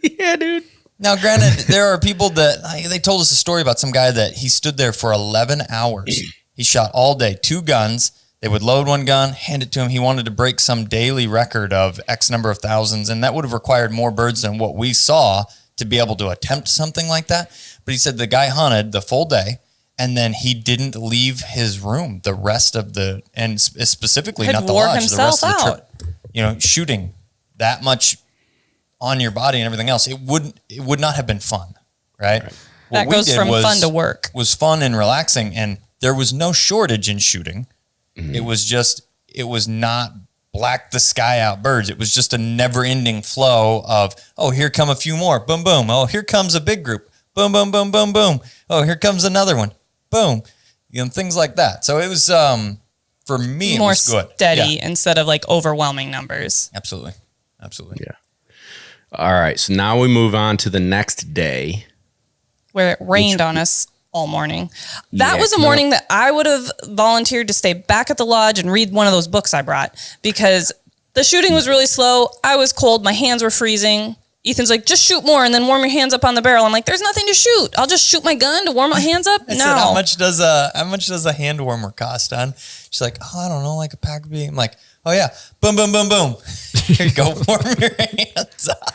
Yeah, dude. Now, granted, there are people that they told us a story about some guy that he stood there for 11 hours. He shot all day, 2 guns. They would load one gun, hand it to him. He wanted to break some daily record of X number of thousands, and that would have required more birds than what we saw to be able to attempt something like that. But he said the guy hunted the full day, and then he didn't leave his room the rest of the, and specifically not the lodge, the rest of the trip. Shooting that much on your body and everything else, it would not have been fun, right? That goes from fun to work. Was fun and relaxing, and there was no shortage in shooting. It was not black the sky out birds. It was just a never ending flow of, oh, here come a few more, boom, boom. Oh, here comes a big group, boom, boom, boom, boom, boom. Oh, here comes another one, boom. Things like that. So it was, for me, it was good. More steady instead of like overwhelming numbers. Absolutely. Yeah. All right. So now we move on to the next day, where it rained on us all morning. That was a morning that I would have volunteered to stay back at the lodge and read one of those books I brought, because the shooting was really slow. I was cold. My hands were freezing. Ethan's like, just shoot more and then warm your hands up on the barrel. I'm like, there's nothing to shoot. I'll just shoot my gun to warm my hands up. I said, how much does a hand warmer cost, hon? She's like, oh, I don't know, like a pack of beans. I'm like, oh yeah, boom, boom, boom, boom. Here you go, warm your hands up.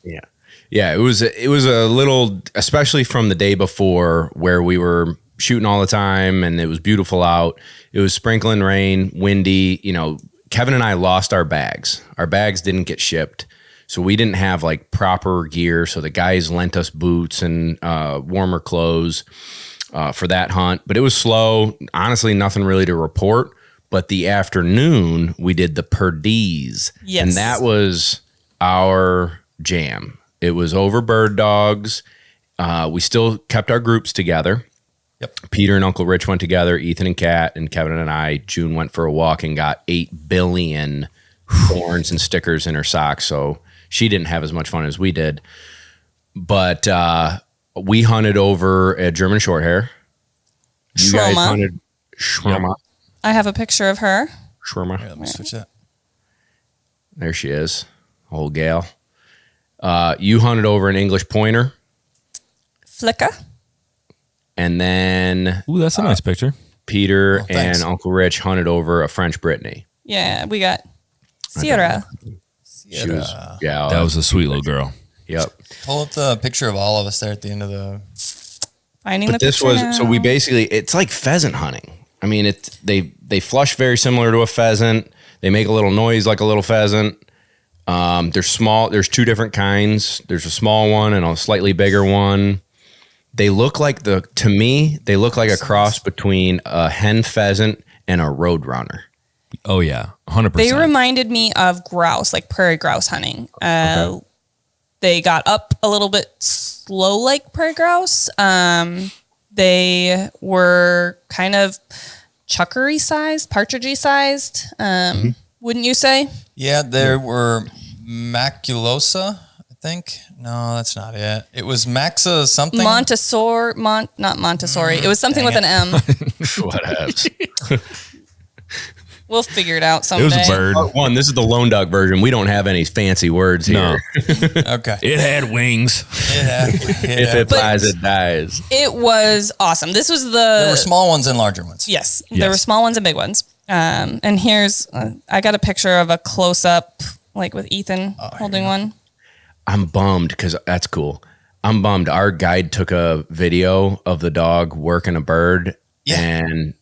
Yeah. Yeah, it was a little, especially from the day before where we were shooting all the time and it was beautiful out. It was sprinkling rain, windy. Kevin and I lost our bags. Our bags didn't get shipped. So we didn't have like proper gear. So the guys lent us boots and warmer clothes for that hunt. But it was slow. Honestly, nothing really to report. But the afternoon, we did the perdees. Yes. And that was our jam. It was over bird dogs. We still kept our groups together. Yep. Peter and Uncle Rich went together. Ethan and Kat and Kevin and I. June went for a walk and got 8 billion horns and stickers in her socks. So she didn't have as much fun as we did. But we hunted over a German Shorthair. You guys hunted Schwimmer. Yep. I have a picture of her. Schwimmer. Let me switch that. There she is. Old gal. You hunted over an English pointer. Flicka. And then... Ooh, that's a nice picture. Peter and Uncle Rich hunted over a French Brittany. Yeah, we got Sierra. She was, yeah, That was a sweet little girl. Yep. Pull up the picture of all of us there at the end of the. Finding But the this picture was now. so we basically it's like pheasant hunting. I mean, they flush very similar to a pheasant. They make a little noise like a little pheasant. They're small. There's two different kinds. There's a small one and a slightly bigger one. They look like to me, they look like a cross between a hen pheasant and a roadrunner. Oh yeah, 100%. They reminded me of grouse, like prairie grouse hunting. Okay. They got up a little bit slow like prairie grouse. They were kind of chickaree sized, partridgey sized. Wouldn't you say? Yeah, there were maculosa, I think. No, that's not it. It was Maxa something. Not Montessori. It was something with an M. What We'll figure it out It someday. was a bird. Part one, this is the Lone Dog version. We don't have any fancy words No. here. Okay. It had wings. If it flies, it dies. It was awesome. This was There were small ones and larger ones. Yes, there Yes. were small ones and big ones. And here's, I got a picture of a close up, like with Ethan holding one. I'm bummed because that's cool. I'm bummed. Our guide took a video of the dog working a bird, and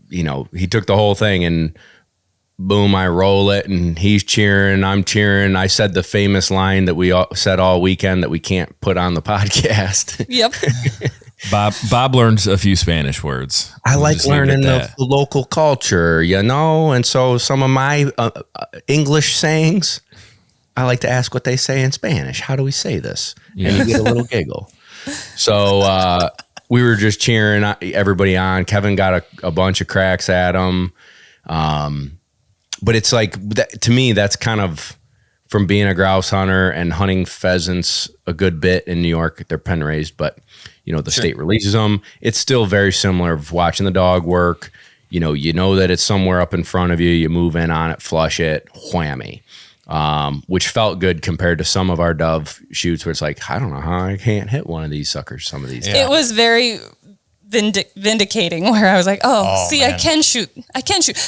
he took the whole thing, and boom, I roll it, and he's cheering, I'm cheering. I said the famous line that we all said all weekend that we can't put on the podcast. Yep. Bob learns a few Spanish words. I We'll like just leave it learning at the local culture, and so some of my English sayings, I like to ask what they say in Spanish. How do we say this? Yeah. And you get a little giggle. So we were just cheering everybody on. Kevin got a bunch of cracks at him. But it's like, to me, that's kind of from being a grouse hunter and hunting pheasants a good bit in New York. They're pen raised, but the state releases them. It's still very similar of watching the dog work. You know that it's somewhere up in front of you. You move in on it, flush it, whammy. Which felt good compared to some of our dove shoots where it's like, I don't know how I can't hit one of these suckers some of these days. It was very vindicating where I was like, see, man. I can shoot.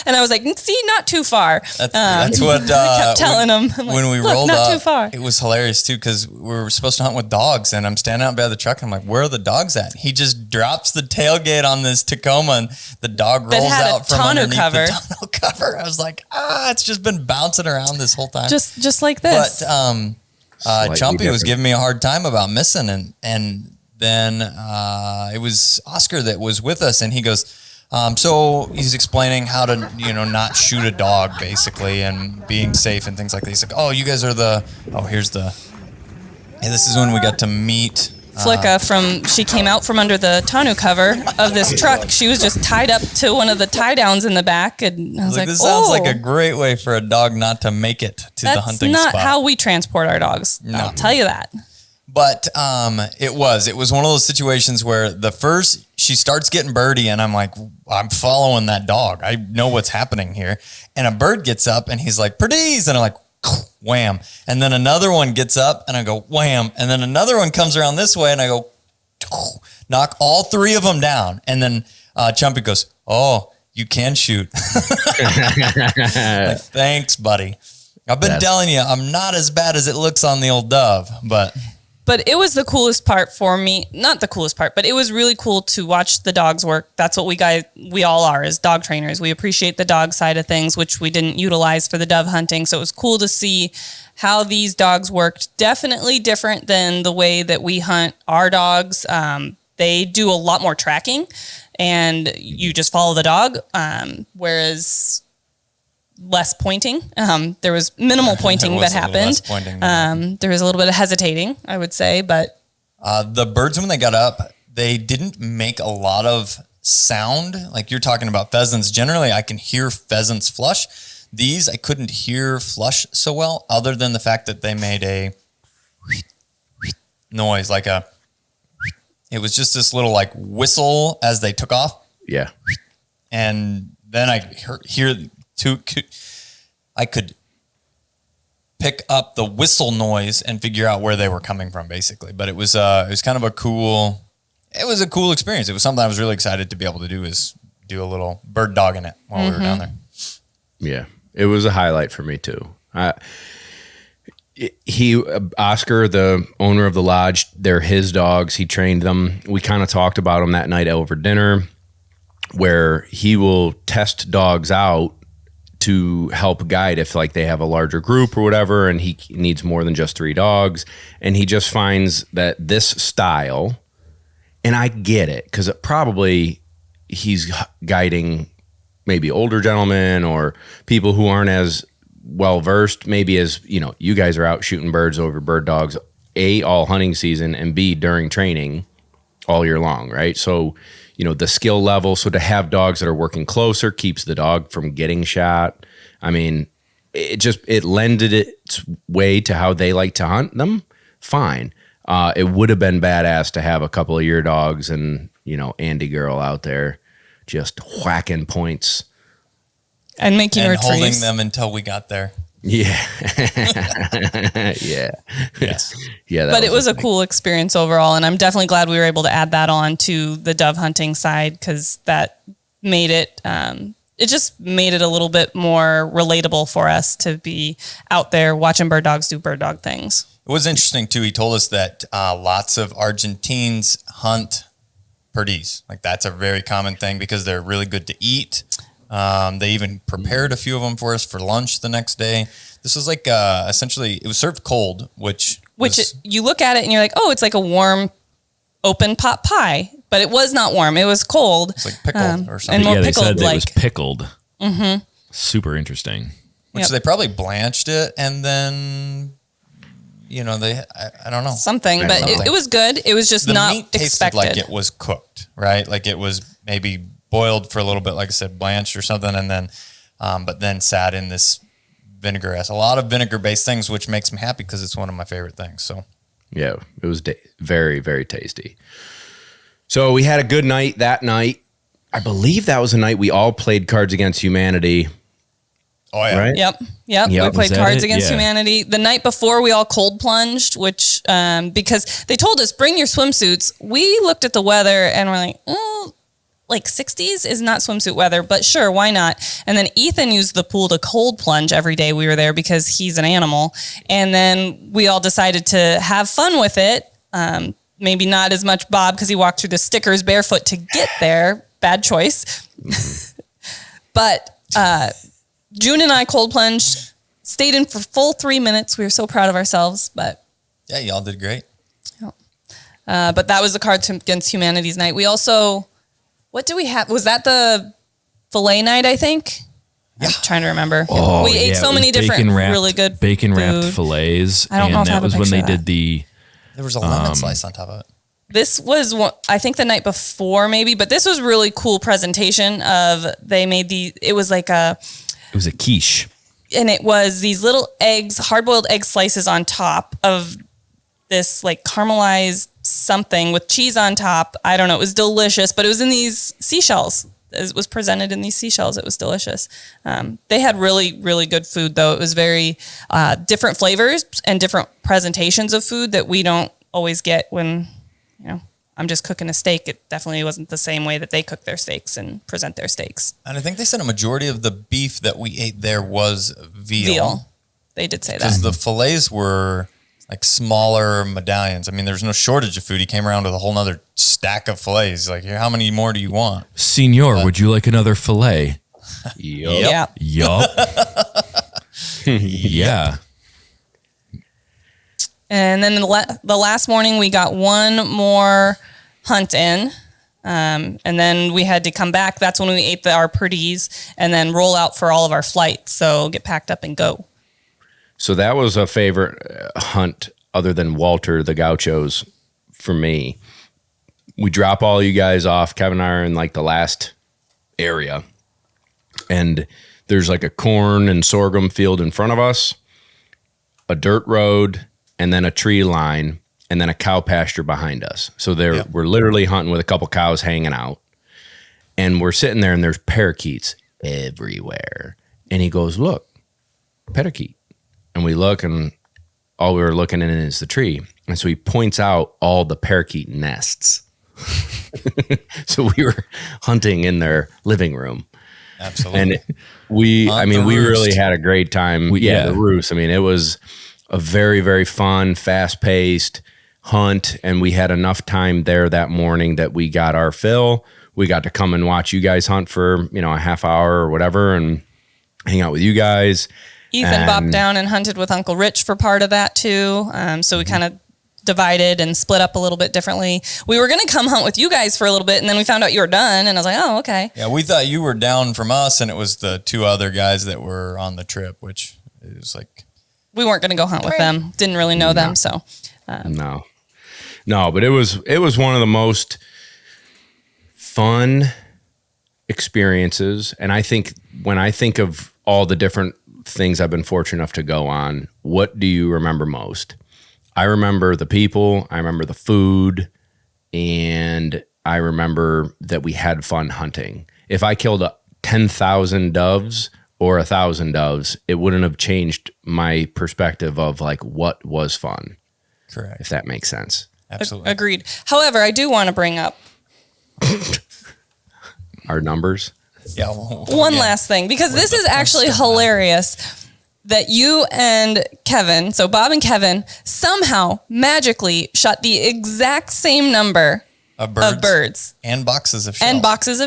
And I was like, see, not too far. That's what I kept telling him I'm like, when we "Look, rolled not up. too far. It was hilarious too because we were supposed to hunt with dogs, and I'm standing out by the truck, and I'm like, "Where are the dogs at?" He just drops the tailgate on this Tacoma, and the dog That rolls had a out from tonneau underneath cover. the tonneau cover. I was like, it's just been bouncing around this whole time. Just like this. But Slightly Chumpy was different. giving me a hard time about missing, and then it was Oscar that was with us, and he goes, so he's explaining how to, not shoot a dog basically and being safe and things like that. He's like, you guys are this is when we got to meet Flicka she came out from under the tonneau cover of this truck. She was just tied up to one of the tie downs in the back. And I was like, this sounds like a great way for a dog not to make it to the hunting That's spot. not how we transport our dogs. No. I'll tell you that. But it was one of those situations where she starts getting birdie, and I'm like, I'm following that dog. I know what's happening here. And a bird gets up, and he's like, "Perdiz," and I'm like, wham. And then another one gets up, and I go, wham. And then another one comes around this way, and I go, knock all three of them down. And then Chumpy goes, you can shoot. Like, thanks, buddy. I've been telling you, I'm not as bad as it looks on the old dove, but it was the coolest part for me. Not the coolest part, but it was really cool to watch the dogs work. That's what we all are as dog trainers. We appreciate the dog side of things, which we didn't utilize for the dove hunting. So it was cool to see how these dogs worked. Definitely different than the way that we hunt our dogs. They do a lot more tracking, and you just follow the dog. Whereas less pointing. There was minimal pointing that happened. There was a little bit of hesitating, I would say, but the birds, when they got up, they didn't make a lot of sound. Like you're talking about pheasants. Generally, I can hear pheasants flush. These, I couldn't hear flush so well, other than the fact that they made a noise, it was just this little like whistle as they took off. Yeah. And then I I could pick up the whistle noise and figure out where they were coming from, basically. But it was kind of a cool experience. It was something I was really excited to be able to do, is do a little bird dogging it while we were down there. Yeah. It was a highlight for me too. Oscar, the owner of the lodge, they're his dogs. He trained them. We kind of talked about them that night over dinner, where he will test dogs out to help guide if like they have a larger group or whatever, and he needs more than just 3 dogs. And he just finds that this style, and I get it, because probably he's guiding maybe older gentlemen or people who aren't as well versed, maybe as, you know, you guys are out shooting birds over bird dogs, A, all hunting season, and B, during training all year long, right? So, you know, the skill level. So to have dogs that are working closer keeps the dog from getting shot. I mean, it lended its way to how they like to hunt them. Fine. It would have been badass to have a couple of your dogs and, you know, Andy girl out there just whacking points and making and retrieves. Holding them until we got there. Yeah. Yeah. Yes. Yeah. But it was a cool experience overall. And I'm definitely glad we were able to add that on to the dove hunting side, because that made it, it just made it a little bit more relatable for us to be out there watching bird dogs do bird dog things. It was interesting too. He told us that lots of Argentines hunt perdiz. Like that's a very common thing because they're really good to eat. They even prepared a few of them for us for lunch the next day. This was like essentially it was served cold, which you look at it and you're like, oh, it's like a warm open pot pie, but it was not warm. It was cold. It's like pickled or something. And more Yeah, they pickled, said like, it was pickled. Mm-hmm. Super interesting. Which they probably blanched it and then, you know, I don't know. Something, but it was good. It was just The not meat tasted expected. like it was cooked, right? Like it was maybe boiled for a little bit, like I said, blanched or something, and then, but then sat in this vinegar. Has a lot of vinegar-based things, which makes me happy because it's one of my favorite things. So, yeah, it was very, very tasty. So we had a good night that night. I believe that was the night we all played Cards Against Humanity. oh yeah, Right? Yep. We Was played that Cards it? Against Yeah. Humanity. The night before, we all cold plunged, which because they told us bring your swimsuits. We looked at the weather and we're like, oh, like 60s is not swimsuit weather, but sure, why not? And then Ethan used the pool to cold plunge every day we were there because he's an animal. And then we all decided to have fun with it. Maybe not as much Bob because he walked through the stickers barefoot to get there. Bad choice. But June and I cold plunged, stayed in for full 3 minutes. We were so proud of ourselves, but yeah, y'all did great. but that was the Cards Against Humanity's night. We also, what do we have? Was that the fillet night, I think? Yeah. I'm trying to remember. Oh, we ate yeah, so it was many different bacon-wrapped- really good bacon-wrapped food. fillets. I don't know and if I have that a was when picture they of did that. the There was a lemon slice on top of it. This was, I think, the night before maybe, but this was really cool presentation of, they made it was like it was a quiche. and it was these little eggs, hard-boiled egg slices on top of this like caramelized something with cheese on top. I don't know. It was delicious, but it was in these seashells. It was presented in these seashells. It was delicious. They had really, really good food, though. It was very different flavors and different presentations of food that we don't always get when, you know, I'm just cooking a steak. It definitely wasn't the same way that they cook their steaks and present their steaks. And I think they said a majority of the beef that we ate there was veal. They did say that. Because the fillets were like smaller medallions. I mean, there's no shortage of food. He came around with a whole nother stack of fillets. Like, here, how many more do you want? Senor, would you like another fillet? Yeah. Yup. Yeah. And then the last morning we got one more hunt in. And then we had to come back. That's when we ate our perdiz and then roll out for all of our flights. So get packed up and go. So that was a favorite hunt other than Walter the Gauchos for me. We drop all you guys off. Kevin and I are in like the last area. And there's like a corn and sorghum field in front of us, a dirt road, and then a tree line, and then a cow pasture behind us. So we're literally hunting with a couple cows hanging out. And we're sitting there and there's parakeets everywhere. And he goes, look, parakeet. And we look and all we were looking in is the tree. And so he points out all the parakeet nests. So we were hunting in their living room. Absolutely. And we really had a great time. The roost. I mean, it was a very, very fun, fast-paced hunt, and we had enough time there that morning that we got our fill. We got to come and watch you guys hunt for, a half hour or whatever and hang out with you guys. Ethan bopped down and hunted with Uncle Rich for part of that too. So we kind of divided and split up a little bit differently. We were going to come hunt with you guys for a little bit, and then we found out you were done, and I was like, oh, okay. Yeah, we thought you were down from us, and it was the two other guys that were on the trip, which is like... We weren't going to go hunt with them. Didn't really know them, so... No, but it was one of the most fun experiences, and I think when I think of all the different things I've been fortunate enough to go on, what do you remember most? I remember the people, I remember the food, and I remember that we had fun hunting. If I killed 10,000 doves or 1,000 doves, it wouldn't have changed my perspective of like what was fun. Correct. If that makes sense. Absolutely. Agreed. However, I do want to bring up our numbers. Yeah. One last thing, because this is actually hilarious that you and Kevin, so Bob and Kevin, somehow magically shot the exact same number of birds. And boxes of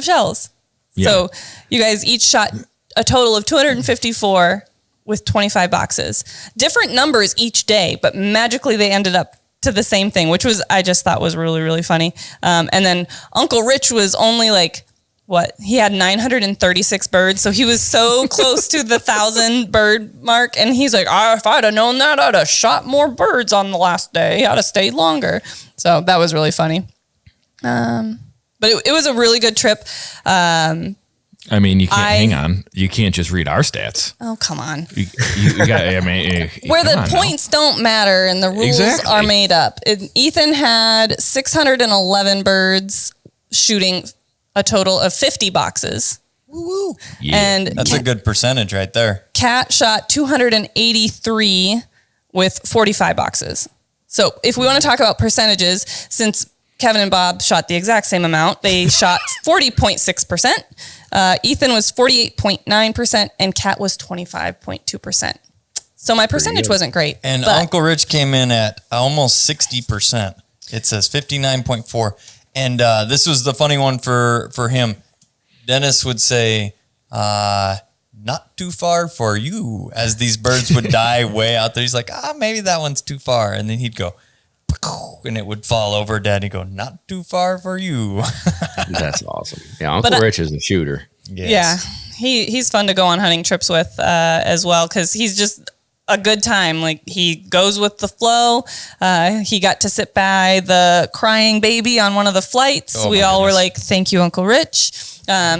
shells. Yeah. So you guys each shot a total of 254 with 25 boxes. Different numbers each day, but magically they ended up to the same thing, which was, I just thought was really, really funny. And then Uncle Rich was only like, he had 936 birds. So he was so close to the 1,000 bird mark. And he's like, if I'd have known that, I'd have shot more birds on the last day. I'd have stayed longer. So that was really funny. But it was a really good trip. I mean, you can't hang on. You can't just read our stats. Oh, come on. You got, I mean, where the points don't matter and the rules are made up. Ethan had 611 birds shooting a total of 50 boxes. Woo-woo. Yeah. And that's a good percentage right there. Kat shot 283 with 45 boxes. So if we want to talk about percentages, since Kevin and Bob shot the exact same amount, they shot 40.6%. Ethan was 48.9% and Kat was 25.2%. So my percentage wasn't great. And Uncle Rich came in at almost 60%. It says 59.4. And this was the funny one for him. Dennis would say, not too far for you, as these birds would die way out there. He's like, maybe that one's too far. And then he'd go, and it would fall over dead. He'd go, not too far for you. That's awesome. Yeah, Uncle Rich is a shooter. Yes. Yeah, he's fun to go on hunting trips with as well, because he's just a good time. Like, he goes with the flow. He got to sit by the crying baby on one of the flights. We all were like, thank you, Uncle Rich.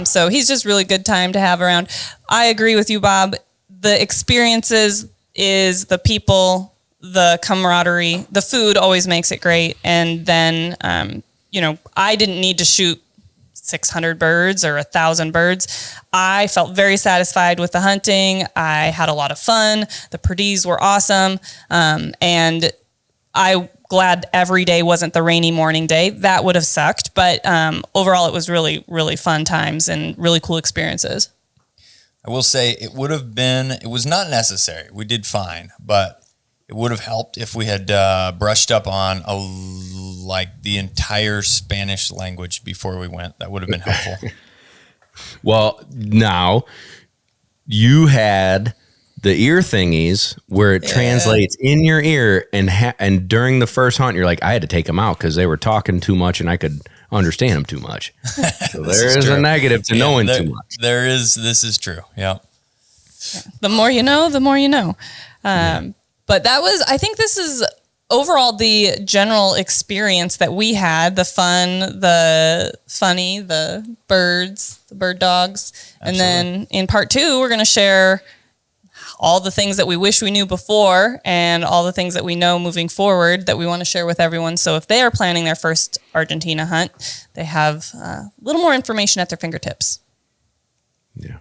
So he's just really good time to have around. I agree with you, Bob. The experiences is the people, the camaraderie, the food always makes it great. And then, I didn't need to shoot 600 birds or 1,000 birds. I felt very satisfied with the hunting. I had a lot of fun. The perdees were awesome. And I'm glad every day wasn't the rainy morning day. That would have sucked. But overall, it was really, really fun times and really cool experiences. I will say it was not necessary. We did fine, but it would have helped if we had brushed up on the entire Spanish language before we went. That would have been helpful. Well, now you had the ear thingies where it translates in your ear, and during the first hunt, you're like, I had to take them out because they were talking too much and I could understand them too much. So there is a negative to knowing too much. This is true. Yeah. The more you know, the more you know. But I think this is overall the general experience that we had, the fun, the funny, the birds, the bird dogs. Absolutely. And then in part 2, we're going to share all the things that we wish we knew before and all the things that we know moving forward that we want to share with everyone. So if they are planning their first Argentina hunt, they have a little more information at their fingertips. Yeah.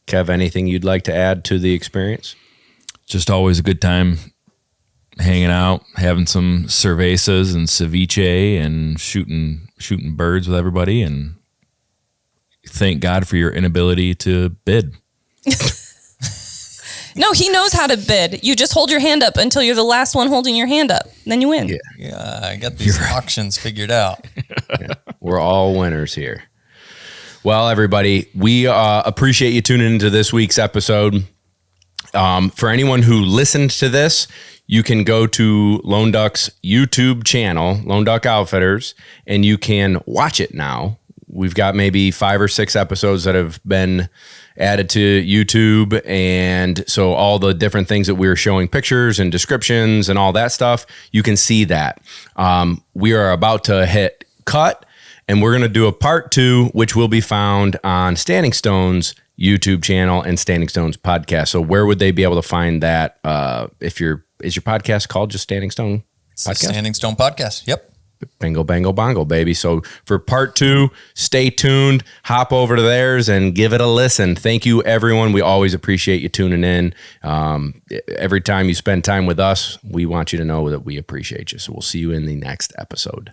Kev, anything you'd like to add to the experience? Just always a good time hanging out, having some cervezas and ceviche and shooting birds with everybody. And thank God for your inability to bid. No, he knows how to bid. You just hold your hand up until you're the last one holding your hand up. Then you win. Yeah, I got these auctions figured out. Yeah, we're all winners here. Well, everybody, we appreciate you tuning into this week's episode. For anyone who listened to this, you can go to Lone Duck's YouTube channel, Lone Duck Outfitters, and you can watch it now. We've got maybe 5 or 6 episodes that have been added to YouTube. And so all the different things that we're showing pictures and descriptions and all that stuff, you can see that. We are about to hit cut, and we're going to do a part 2, which will be found on Standing Stone's YouTube channel and Standing Stone's podcast. So where would they be able to find that? Is your podcast called just Standing Stone Podcast? Standing Stone Podcast. Yep. Bingo, bango, bongo, baby. So for part 2, stay tuned, hop over to theirs and give it a listen. Thank you, everyone. We always appreciate you tuning in. Every time you spend time with us, we want you to know that we appreciate you. So we'll see you in the next episode.